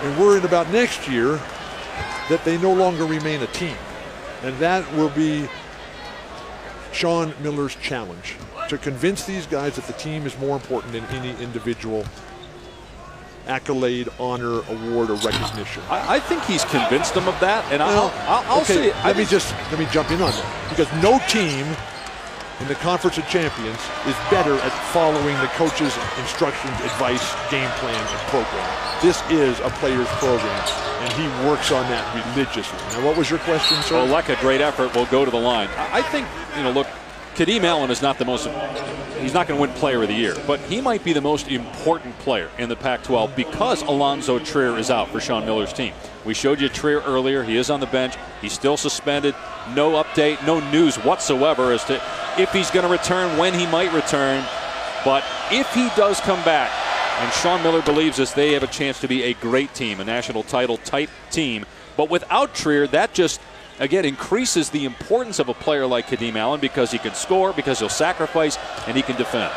and worrying about next year, that they no longer remain a team. And that will be Sean Miller's challenge, to convince these guys that the team is more important than any individual accolade, honor, award, or recognition. I think he's convinced them of that, and I'll say it. Let me jump in on that, because no team in the Conference of Champions is better at following the coach's instructions, advice, game plan, and program. This is a player's program, and he works on that religiously. Now, what was your question, sir? Well, like a great effort will go to the line. I think, look, Kadeem Allen is not the most, he's not going to win Player of the Year, but he might be the most important player in the Pac-12 because Alonzo Trier is out for Sean Miller's team. We showed you Trier earlier. He is on the bench. He's still suspended. No update, no news whatsoever as to if he's going to return, when he might return. But if he does come back, and Sean Miller believes this, they have a chance to be a great team, a national title type team. But without Trier, that just, again, increases the importance of a player like Kadeem Allen because he can score, because he'll sacrifice, and he can defend.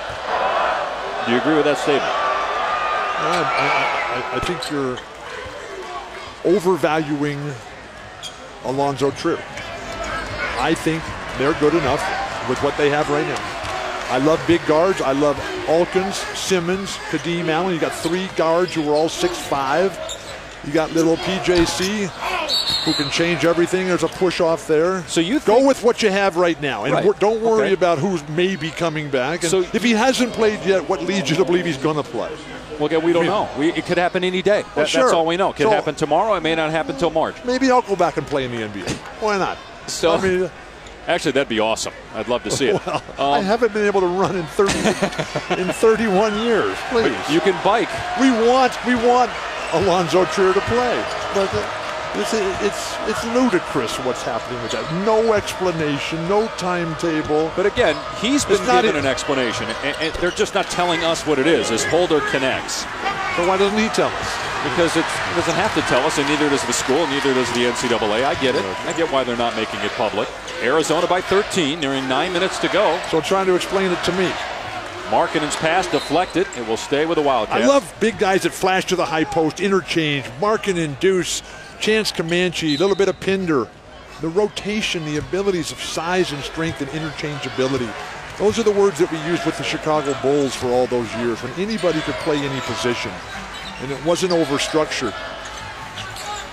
Do you agree with that statement? I think you're overvaluing Alonzo Trier. I think they're good enough with what they have right now. I love big guards. I love Alkins, Simmons, Kadeem Allen. You got 3 guards who are all 6'5". You got little PJC who can change everything. There's a push off there. So you go with what you have right now, and don't worry about who's maybe coming back. And so if he hasn't played yet, what leads you to believe he's going to play? Well, again, we don't know. It could happen any day. That's all we know. It could happen tomorrow. It may not happen until March. Maybe I'll go back and play in the NBA. Why not? So, actually, that'd be awesome. I'd love to see it. Well, I haven't been able to run in 31 years. Please, you can bike. We want Alonzo Trier to play, but it's ludicrous what's happening with that. No explanation, no timetable. But again, he's been given an explanation, and they're just not telling us what it is. As Holder connects. So why doesn't he tell us? Because it doesn't have to tell us, and neither does the school, neither does the NCAA. I get it. I get why they're not making it public. Arizona by 13. Nearing 9 minutes to go. So trying to explain it to me. Markkanen's pass deflected. It will stay with the Wildcats. I love big guys that flash to the high post, interchange. Markkanen, Deuce, Chance Comanche, a little bit of Pinder. The rotation, the abilities of size and strength and interchangeability. Those are the words that we used with the Chicago Bulls for all those years, when anybody could play any position. And it wasn't over-structured.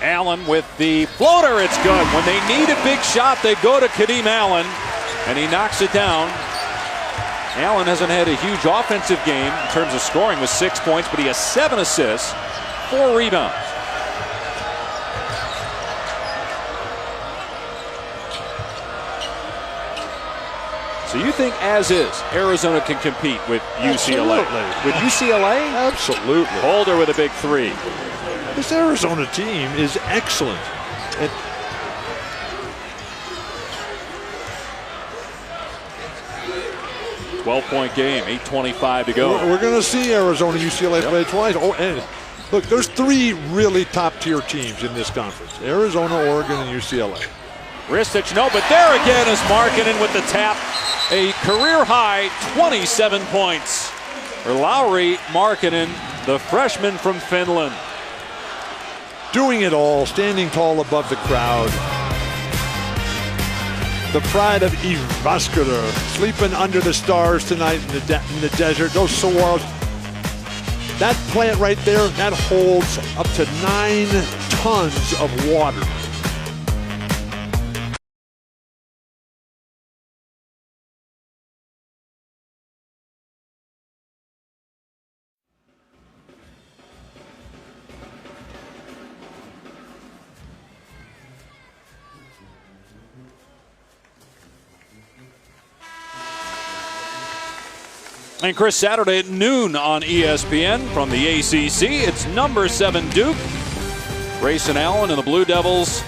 Allen with the floater. It's good. When they need a big shot, they go to Kadeem Allen, and he knocks it down. Allen hasn't had a huge offensive game in terms of scoring with 6 points, but he has 7 assists, 4 rebounds. So you think, as is, Arizona can compete with UCLA? Absolutely. With UCLA? Absolutely. Holder with a big 3. This Arizona team is excellent. And 12-point game, 8:25 to go. We're going to see Arizona UCLA play twice. Oh, and look, there's 3 really top-tier teams in this conference: Arizona, Oregon, and UCLA. Ristic, no, but there again is Markkanen with the tap. A career-high 27 points for Lauri Markkanen, the freshman from Finland. Doing it all, standing tall above the crowd. The pride of Ivaskuda, sleeping under the stars tonight in the desert. Those saguaros. That plant right there, that holds up to 9 tons of water. And Chris, Saturday at noon on ESPN from the ACC, it's number 7 Duke. Grayson Allen and the Blue Devils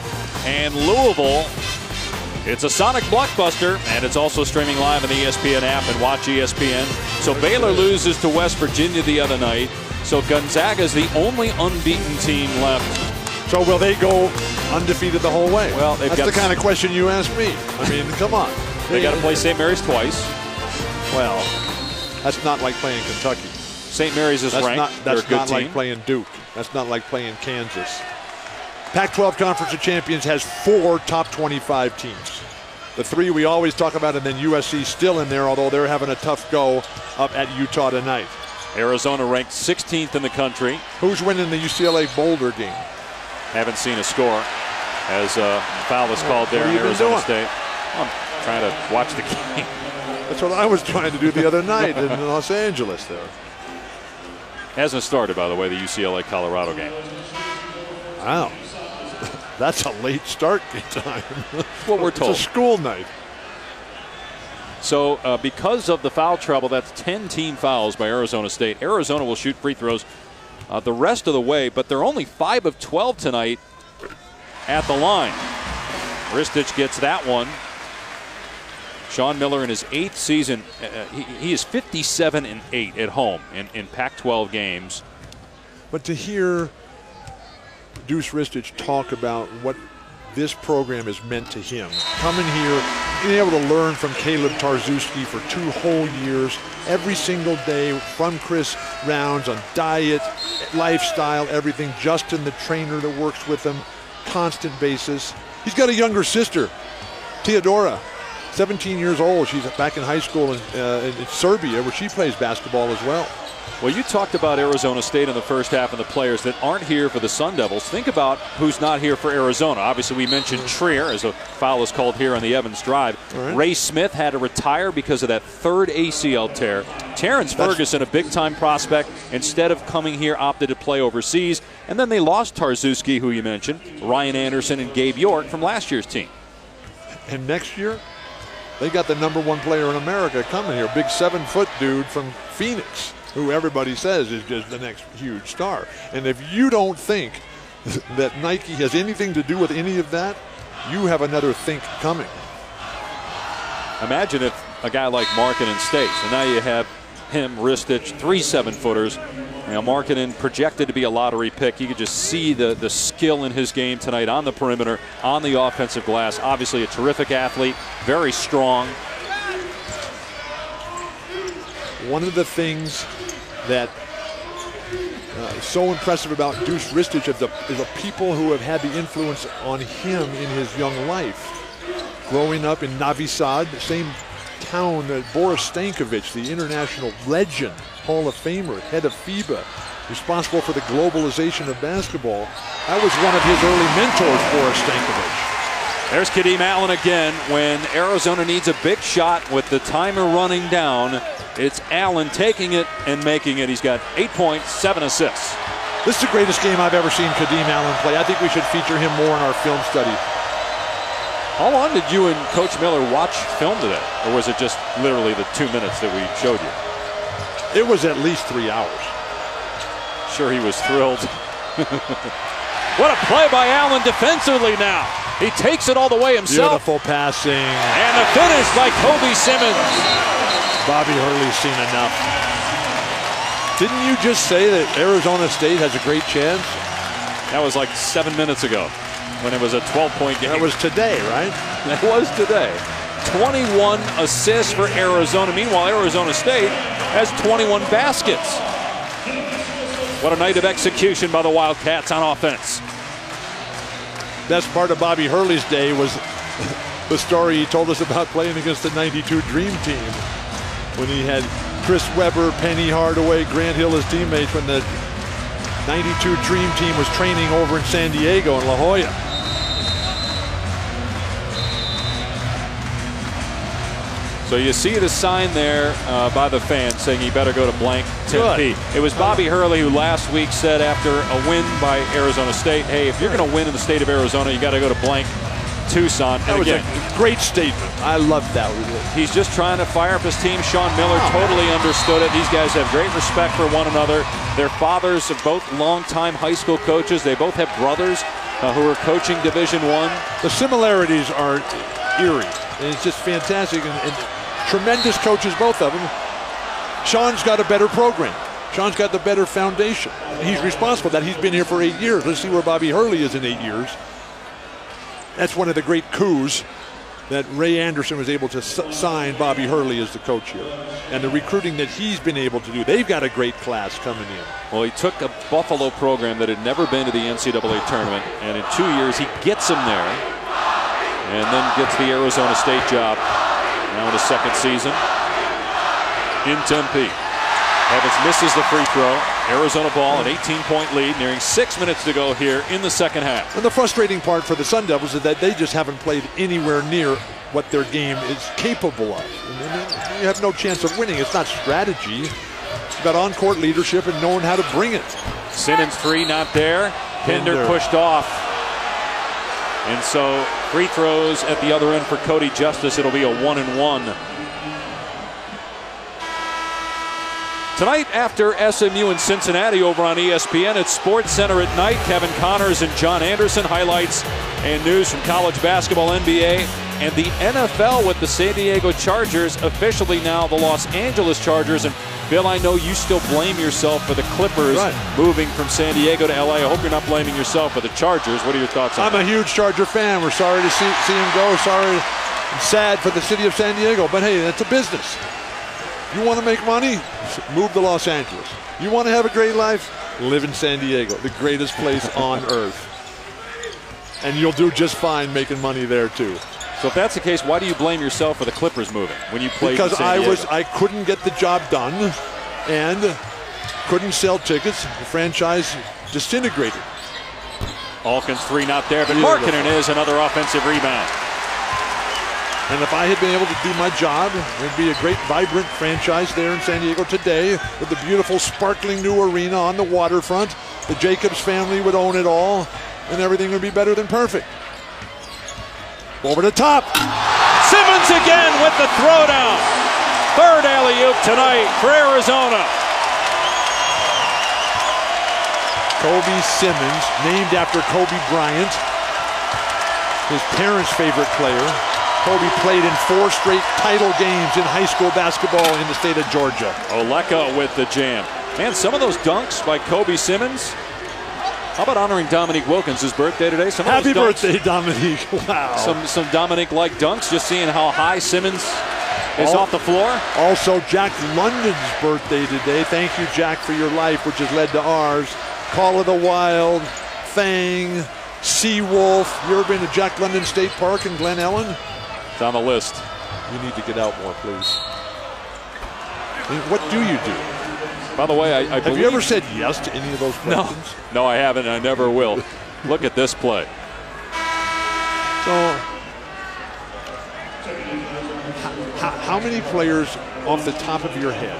and Louisville. It's a Sonic blockbuster, and it's also streaming live on the ESPN app and watch ESPN. So Baylor loses to West Virginia the other night. So Gonzaga is the only unbeaten team left. So will they go undefeated the whole way? Well, that's the kind of question you asked me. I mean, come on. They got to play St. Mary's twice. Well, that's not like playing Kentucky. St. Mary's is ranked. That's not like playing Duke. That's not like playing Kansas. Pac-12 Conference of Champions has 4 top 25 teams. The 3 we always talk about, and then USC still in there, although they're having a tough go up at Utah tonight. Arizona ranked 16th in the country. Who's winning the UCLA Boulder game? Haven't seen a score as a foul is called there in Arizona State. I'm trying to watch the game. That's what I was trying to do the other night in Los Angeles there. Hasn't started, by the way, the UCLA-Colorado game. Wow. That's a late start time. What we're told. It's a school night. So because of the foul trouble, that's 10 team fouls by Arizona State. Arizona will shoot free throws the rest of the way, but they're only 5 of 12 tonight at the line. Ristich gets that one. Sean Miller in his 8th season, he is 57-8 at home in Pac-12 games. But to hear Deuce Ristich talk about what this program has meant to him, coming here, being able to learn from Caleb Tarzewski for 2 whole years, every single day from Chris Rounds on diet, lifestyle, everything. Justin, the trainer that works with him, constant basis. He's got a younger sister, Teodora, 17 years old. She's back in high school in Serbia, where she plays basketball as well. Well, you talked about Arizona State in the first half and the players that aren't here for the Sun Devils. Think about who's not here for Arizona. Obviously, we mentioned Trier as a foul is called here on the Evans drive. Right. Ray Smith had to retire because of that 3rd ACL tear. Terrence Ferguson, a big-time prospect, instead of coming here, opted to play overseas. And then they lost Tarzewski, who you mentioned, Ryan Anderson, and Gabe York from last year's team. And next year, they got the #1 player in America coming here, big 7-foot dude from Phoenix, who everybody says is just the next huge star. And if you don't think that Nike has anything to do with any of that, you have another think coming. Imagine if a guy like Markkanen stays, and now you have him, Ristich, 3 7-footers. You know, Markkanen projected to be a lottery pick. You could just see the skill in his game tonight on the perimeter, on the offensive glass. Obviously a terrific athlete, very strong. One of the things that is so impressive about Deuce Ristich is the people who have had the influence on him in his young life. Growing up in Novi Sad, the same town that Boris Stankovic, the international legend, Hall of Famer, head of FIBA, responsible for the globalization of basketball. That was one of his early mentors, Boris Stankovic. There's Kadeem Allen again. When Arizona needs a big shot with the timer running down, it's Allen taking it and making it. He's got 8 points, 7 assists. This is the greatest game I've ever seen Kadeem Allen play. I think we should feature him more in our film study. How long did you and Coach Miller watch film today? Or was it just literally the 2 minutes that we showed you? It was at least 3 hours. Sure, he was thrilled. What a play by Allen defensively now. He takes it all the way himself. Beautiful passing. And the finish by Kobe Simmons. Bobby Hurley's seen enough. Didn't you just say that Arizona State has a great chance? That was like 7 minutes ago when it was a 12-point game. That was today, right? That was today. 21 assists for Arizona. Meanwhile, Arizona State has 21 baskets. What a night of execution by the Wildcats on offense. Best part of Bobby Hurley's day was the story he told us about playing against the '92 Dream Team, when he had Chris Webber, Penny Hardaway, Grant Hill as teammates when the '92 Dream Team was training over in San Diego in La Jolla. So you see the sign there by the fans saying you better go to blank Tempe. It was Bobby Hurley who last week said after a win by Arizona State, hey, if you're going to win in the state of Arizona, you got to go to blank Tucson. That was a great statement. I love that. He's just trying to fire up his team. Sean Miller totally understood it. These guys have great respect for one another. Their fathers are both longtime high school coaches. They both have brothers who are coaching Division I. The similarities are eerie. It's just fantastic. And tremendous coaches, both of them. Sean's got a better program. Sean's got the better foundation. He's responsible for that. He's been here for 8 years. Let's see where Bobby Hurley is in 8 years. That's one of the great coups that Ray Anderson was able to sign Bobby Hurley as the coach here. And the recruiting that he's been able to do. They've got a great class coming in. Well, he took a Buffalo program that had never been to the NCAA tournament, and in 2 years he gets them there, and then gets the Arizona State job now in his second season in Tempe. Evans misses the free throw. Arizona ball, an 18-point lead, nearing 6 minutes to go here in the second half. And the frustrating part for the Sun Devils is that they just haven't played anywhere near what their game is capable of. And you have no chance of winning. It's not strategy. It's about on-court leadership and knowing how to bring it. Simmons three, not there. Pinder pushed off. And so free throws at the other end for Cody Justice. It'll be a 1-and-1. Tonight after SMU and Cincinnati over on ESPN at Sports Center at night, Kevin Connors and John Anderson, highlights and news from college basketball, NBA, and the NFL with the San Diego Chargers, officially now the Los Angeles Chargers. And Bill, I know you still blame yourself for the Clippers moving from San Diego to LA. I hope you're not blaming yourself for the Chargers. What are your thoughts on that? I'm a huge Charger fan. We're sorry to see him go. Sorry and sad for the city of San Diego. But hey, that's a business. You want to make money? Move to Los Angeles. You want to have a great life? Live in San Diego, the greatest place on earth. And you'll do just fine making money there too. So if that's the case, why do you blame yourself for the Clippers moving when you played because in San Diego? I couldn't get the job done and couldn't sell tickets. The franchise disintegrated. Alkins three, not there, but Markkanen is another offensive rebound. And if I had been able to do my job, it'd be a great, vibrant franchise there in San Diego today with the beautiful, sparkling new arena on the waterfront. The Jacobs family would own it all, and everything would be better than perfect. Over the top. Simmons again with the throwdown. Third alley-oop tonight for Arizona. Kobe Simmons, named after Kobe Bryant, his parents' favorite player. Kobe played in 4 straight title games in high school basketball in the state of Georgia. Oleka with the jam. Man, some of those dunks by Kobe Simmons. How about honoring Dominique Wilkins' birthday today? Happy birthday, Dominique. Wow. Some Dominique-like dunks, just seeing how high Simmons is off the floor. Also, Jack London's birthday today. Thank you, Jack, for your life, which has led to ours. Call of the Wild, Fang, Seawolf. You ever been to Jack London State Park in Glen Ellen? It's on the list. You need to get out more, please. What do you do? By the way, I have you ever said yes to any of those questions? No, I haven't, and I never will. Look at this play. So, how many players off the top of your head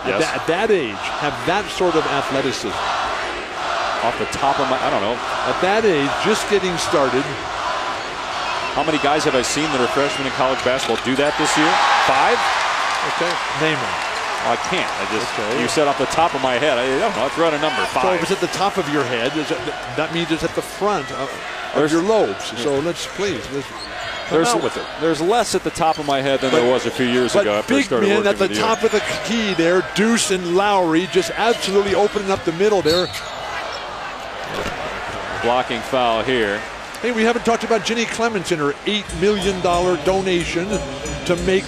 at that age have that sort of athleticism? Off the top of my, I don't know. At that age, just getting started. How many guys have I seen that are freshmen in college basketball do that this year? 5? Okay. Name them. Well, I can't. You said off the top of my head. I don't know. I'll throw out a number. 5. So if it's at the top of your head, that means it's at the front of your lobes. So let's come out with it. There's less at the top of my head than there was a few years ago after I started working at the top of the key there, Deuce and Lowry just absolutely opening up the middle there. Blocking foul here. Hey, we haven't talked about Jenny Clements in her $8 million donation to make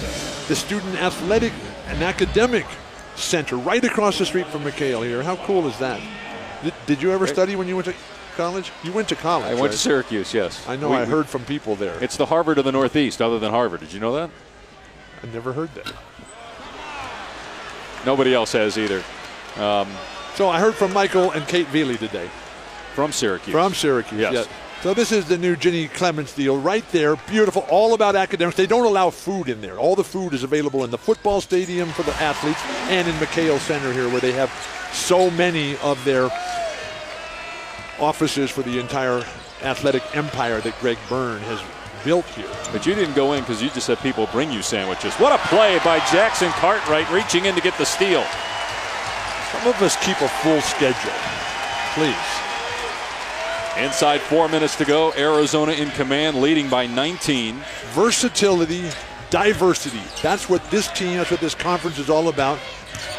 the Student Athletic and Academic Center right across the street from McHale here. How cool is that? Did you ever study when you went to college? You went to college. I went to Syracuse, yes. I know. I heard from people there. It's the Harvard of the Northeast other than Harvard. Did you know that? I never heard that. Nobody else has either. So I heard from Michael and Kate Veely today. From Syracuse. From Syracuse, yes. So this is the new Jenny Clements deal right there. Beautiful, all about academics. They don't allow food in there. All the food is available in the football stadium for the athletes and in McHale Center here where they have so many of their offices for the entire athletic empire that Greg Byrne has built here. But you didn't go in because you just had people bring you sandwiches. What a play by Jackson Cartwright, reaching in to get the steal. Some of us keep a full schedule, please. Inside 4 minutes to go. Arizona in command, leading by 19. Versatility, diversity. That's what this team, that's what this conference is all about.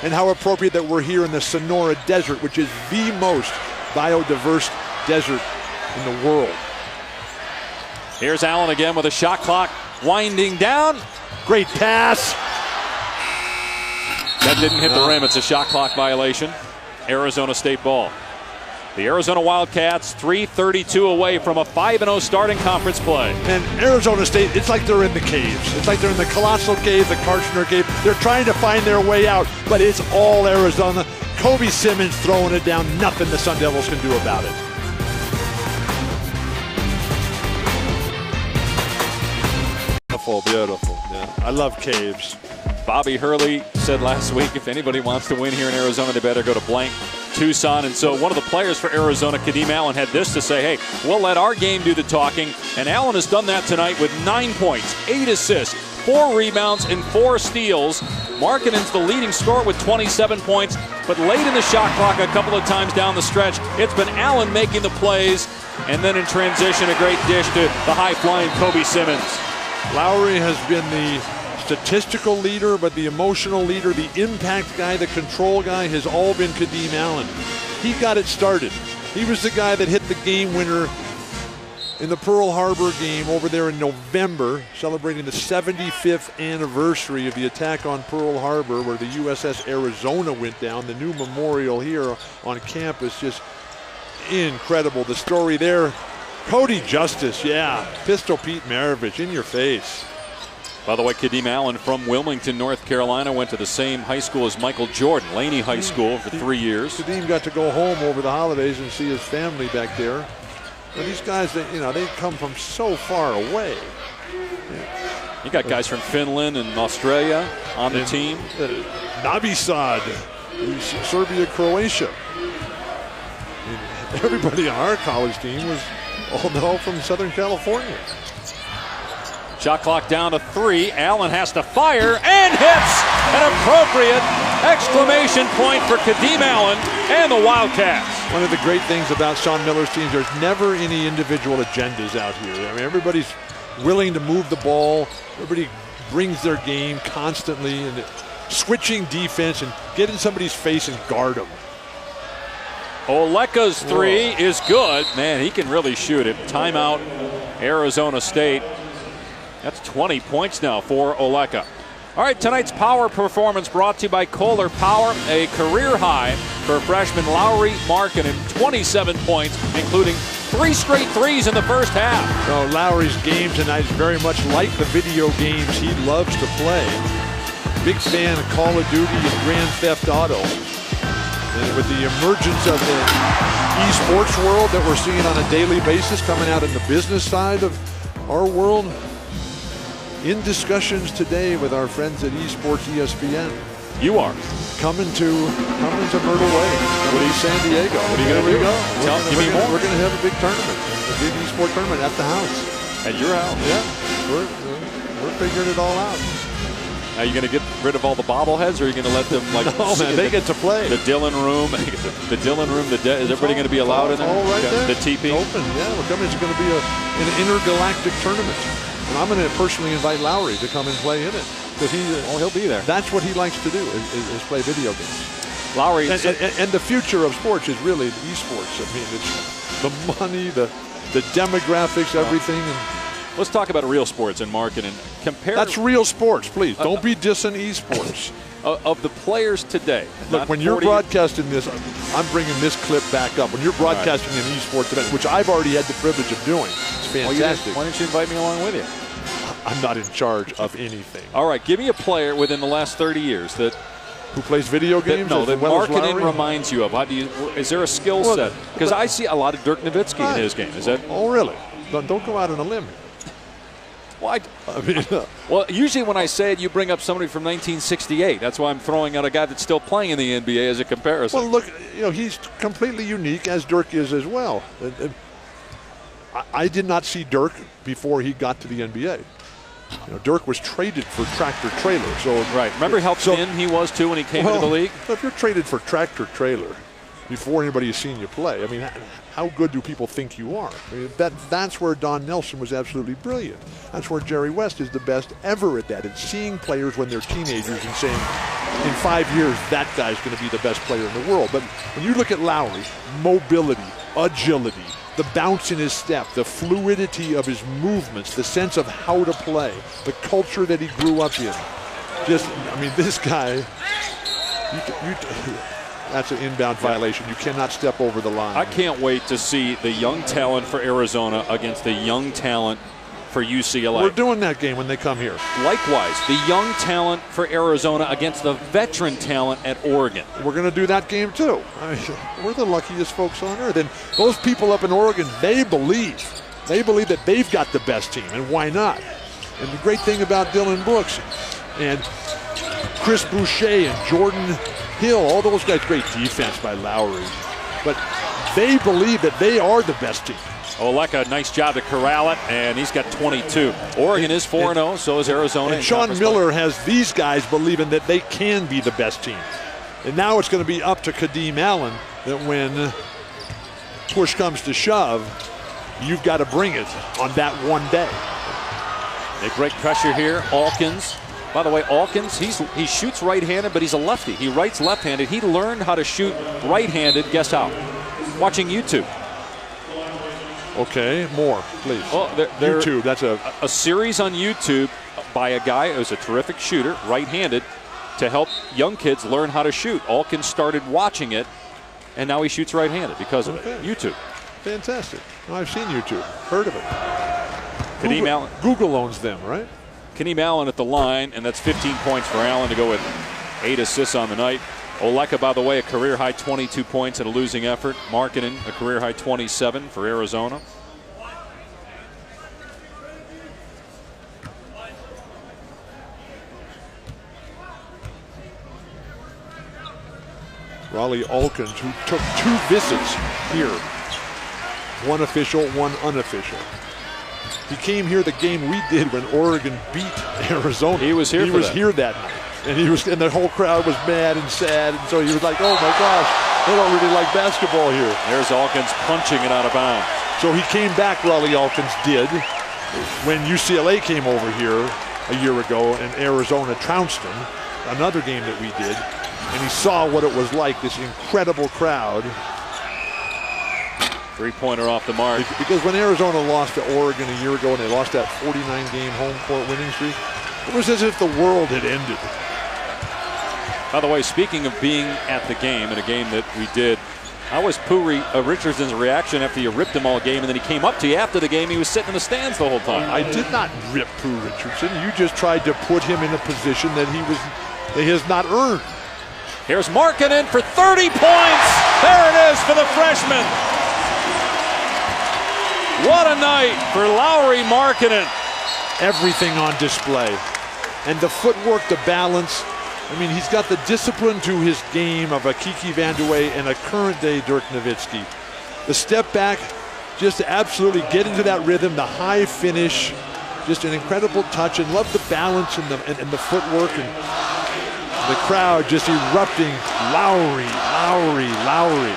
And how appropriate that we're here in the Sonora Desert, which is the most biodiverse desert in the world. Here's Allen again with a shot clock winding down. Great pass. That didn't hit the rim. It's a shot clock violation. Arizona State ball. The Arizona Wildcats 3:32 away from a 5-0 starting conference play. And Arizona State, it's like they're in the caves. It's like they're in the Colossal Cave, the Karshner Cave. They're trying to find their way out, but it's all Arizona. Kobe Simmons throwing it down. Nothing the Sun Devils can do about it. Beautiful, beautiful. Yeah, I love caves. Bobby Hurley said last week, if anybody wants to win here in Arizona, they better go to blank Tucson. And so one of the players for Arizona, Kadeem Allen, had this to say: hey, we'll let our game do the talking. And Allen has done that tonight with 9 points, 8 assists, 4 rebounds, and 4 steals. Markkanen's the leading scorer with 27 points. But late in the shot clock, a couple of times down the stretch, it's been Allen making the plays. And then in transition, a great dish to the high-flying Kobe Simmons. Lowry has been the statistical leader, but the emotional leader, the impact guy, the control guy has all been Kadeem Allen. He got it started. He was the guy that hit the game winner in the Pearl Harbor game over there in November, celebrating the 75th anniversary of the attack on Pearl Harbor, where the USS Arizona went down. The new memorial here on campus, just incredible. The story there. Cody Justice, yeah. Pistol Pete Maravich, in your face. By the way, Kadeem Allen from Wilmington, North Carolina, went to the same high school as Michael Jordan, Laney High School, for 3 years. Kadeem got to go home over the holidays and see his family back there. But these guys, they come from so far away. Yeah. You got guys from Finland and Australia on the team. Novi Sad, Serbia, Croatia. Everybody on our college team was all from Southern California. Shot clock down to 3. Allen has to fire and hits. An appropriate exclamation point for Kadeem Allen and the Wildcats. One of the great things about Sean Miller's teams, there's never any individual agendas out here. I mean, everybody's willing to move the ball. Everybody brings their game constantly, and switching defense and get in somebody's face and guard them. Oleka's 3 is good. Man, he can really shoot it. Timeout, Arizona State. That's 20 points now for Oleka. All right, tonight's power performance brought to you by Kohler Power, a career high for freshman Lowry Markkanen, 27 points, including 3 straight threes in the first half. So Lowry's game tonight is very much like the video games he loves to play. Big fan of Call of Duty and Grand Theft Auto. And with the emergence of the esports world that we're seeing on a daily basis coming out in the business side of our world, in discussions today with our friends at Esports ESPN. You are coming to Myrtle Way, San Diego. What are you going to do? We're going to have a big tournament, a big esport tournament at the house. At your house? Yeah, we're figuring it all out. Are you going to get rid of all the bobbleheads, or are you going to let them No, man, they get to play. The Dillon room, the Dillon room. Is everybody going to be allowed in there? All right there. The teepee. Open. Yeah, we're coming. It's going to be an intergalactic tournament. And I'm going to personally invite Lowry to come and play in it, because he'll be there. That's what he likes to do, is play video games. Lowry, and the future of sports is really esports. I mean, it's the money, the demographics, everything. And let's talk about real sports and marketing. That's real sports, please. Don't be dissing esports. Of the players today. Look, when you're broadcasting this, I'm bringing this clip back up. When you're broadcasting an esports event, which I've already had the privilege of doing, it's fantastic. Why don't you invite me along with you? I'm not in charge of anything. All right, give me a player within the last 30 years that who plays video games. That marketing reminds you of. Is there a skill set? Because I see a lot of Dirk Nowitzki in his game. Is that? Oh, really? Don't go out on a limb. Well, well, usually when I say it, you bring up somebody from 1968. That's why I'm throwing out a guy that's still playing in the NBA as a comparison. Well, look, he's completely unique, as Dirk is as well. I did not see Dirk before he got to the NBA. You know, Dirk was traded for tractor trailer. So right. Remember how thin he was too when he came into the league? If you're traded for tractor trailer before anybody has seen you play, I mean, how good do people think you are? I mean, that's where Don Nelson was absolutely brilliant. That's where Jerry West is the best ever at that. It's seeing players when they're teenagers and saying, in 5 years, that guy's going to be the best player in the world. But when you look at Lowry, mobility, agility, the bounce in his step, the fluidity of his movements, the sense of how to play, the culture that he grew up in. I mean, this guy, that's an inbound violation. You cannot step over the line. I can't wait to see the young talent for Arizona against the young talent for UCLA. We're doing that game when they come here. Likewise, the young talent for Arizona against the veteran talent at Oregon. We're going to do that game too. I mean, we're the luckiest folks on earth. And those people up in Oregon, they believe that they've got the best team, and why not? And the great thing about Dylan Brooks and Chris Boucher and Jordan Hill, all those guys, great defense by Lowry, but they believe that they are the best team. Oleka, nice job to corral it, and he's got 22. Oregon is 4-0, so is Arizona. And Sean Miller has these guys believing that they can be the best team. And now it's going to be up to Kadeem Allen that when push comes to shove, you've got to bring it on that one day. They break pressure here. Alkins. By the way, Alkins, he shoots right-handed, but he's a lefty. He writes left-handed. He learned how to shoot right-handed. Guess how? Watching YouTube. Okay, more, please. Well, YouTube, that's a series on YouTube by a guy who's a terrific shooter, right-handed, to help young kids learn how to shoot. Alkins started watching it, and now he shoots right-handed because of it. YouTube. Fantastic. No, I've seen YouTube, heard of it. Kadeem Allen. Google owns them, right? Kadeem Allen at the line, and that's 15 points for Allen to go with 8 assists on the night. Oleka, by the way, a career-high 22 points in a losing effort. Markkanen, a career-high 27 for Arizona. Rawle Alkins, who took 2 visits here. One official, one unofficial. He came here the game we did when Oregon beat Arizona. He was here that night. And the whole crowd was mad and sad, and so he was like, oh my gosh, they don't really like basketball here. There's Alkins punching it out of bounds. So he came back, Rawle Alkins did, when UCLA came over here a year ago and Arizona trounced them, another game that we did, and he saw what it was like, this incredible crowd. Three-pointer off the mark. Because when Arizona lost to Oregon a year ago and they lost that 49-game home court winning streak, it was as if the world had ended. By the way, speaking of being at the game, in a game that we did, how was Richardson's reaction after you ripped him all game and then he came up to you after the game? He was sitting in the stands the whole time. I did not rip Pooh Richardson. You just tried to put him in a position that he has not earned. Here's Markkanen for 30 points. There it is for the freshman. What a night for Lauri Markkanen. Everything on display. And the footwork, the balance. I mean, he's got the discipline to his game of a Kiki Vandeweghe and a current-day Dirk Nowitzki. The step back, just to absolutely get into that rhythm, the high finish, just an incredible touch, and love the balance and the footwork, and the crowd just erupting. Lauri, Lauri, Lauri.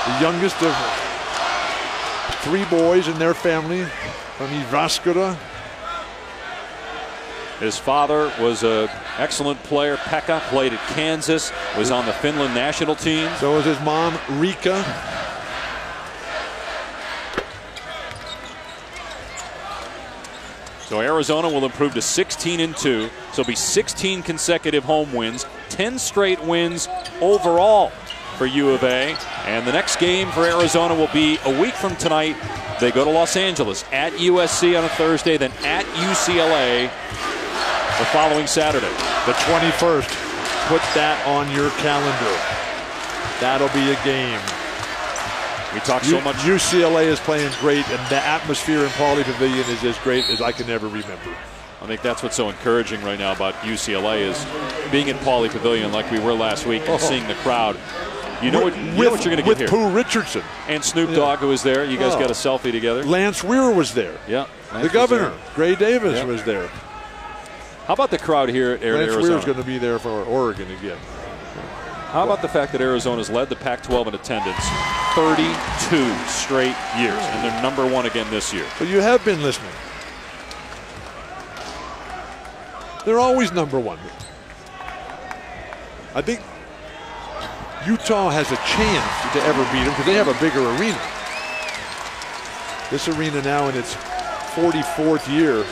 The youngest of 3 boys in their family from Jyväskylä. His father was an excellent player. Pekka played at Kansas, was on the Finland national team. So was his mom, Rika. So Arizona will improve to 16-2. So it'll be 16 consecutive home wins, 10 straight wins overall for U of A. And the next game for Arizona will be a week from tonight. They go to Los Angeles at USC on a Thursday, then at UCLA the following Saturday. The 21st. Put that on your calendar. That'll be a game. We talk so much. UCLA is playing great, and the atmosphere in Pauley Pavilion is as great as I can ever remember. I think that's what's so encouraging right now about UCLA is being in Pauley Pavilion like we were last week and seeing the crowd You know what you're going to get with here. Pooh Richardson. And Snoop Dogg, who was there. You guys got a selfie together. Lance Weir was there. Yeah. The governor, Gray Davis, was there. How about the crowd here at Arizona? Lance Weir's going to be there for Oregon again. How about the fact that Arizona's led the Pac-12 in attendance 32 straight years, and they're number 1 again this year. So you have been listening. They're always number 1. I think Utah has a chance to ever beat them because they have a bigger arena. This arena now in its 44th year.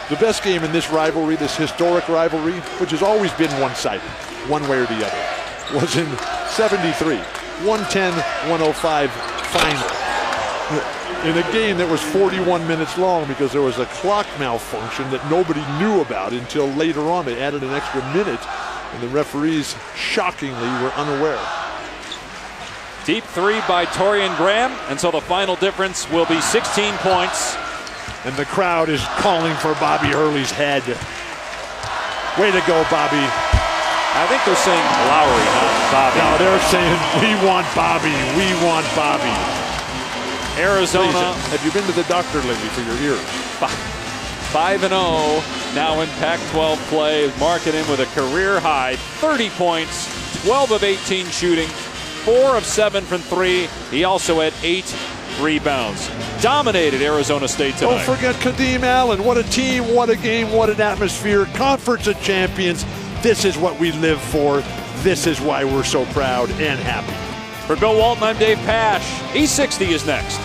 The best game in this rivalry, this historic rivalry, which has always been one-sided, one way or the other, was in 73. 110-105 final. In a game that was 41 minutes long because there was a clock malfunction that nobody knew about until later on. They added an extra minute, and the referees, shockingly, were unaware. Deep 3 by Torian Graham, and so the final difference will be 16 points. And the crowd is calling for Bobby Hurley's head. Way to go, Bobby. I think they're saying Lowry, not Bobby. No, they're saying, we want Bobby, we want Bobby. Arizona. Please, have you been to the doctor lately for your ears? 5-0 now in Pac-12 play. Marking in with a career high 30 points, 12 of 18 shooting, 4 of 7 from 3. He also had 8 rebounds. Dominated Arizona State tonight. Don't forget Kadeem Allen. What a team, what a game, what an atmosphere. Conference of Champions. This is what we live for. This is why we're so proud and happy. For Bill Walton, I'm Dave Pasch. E60 is next.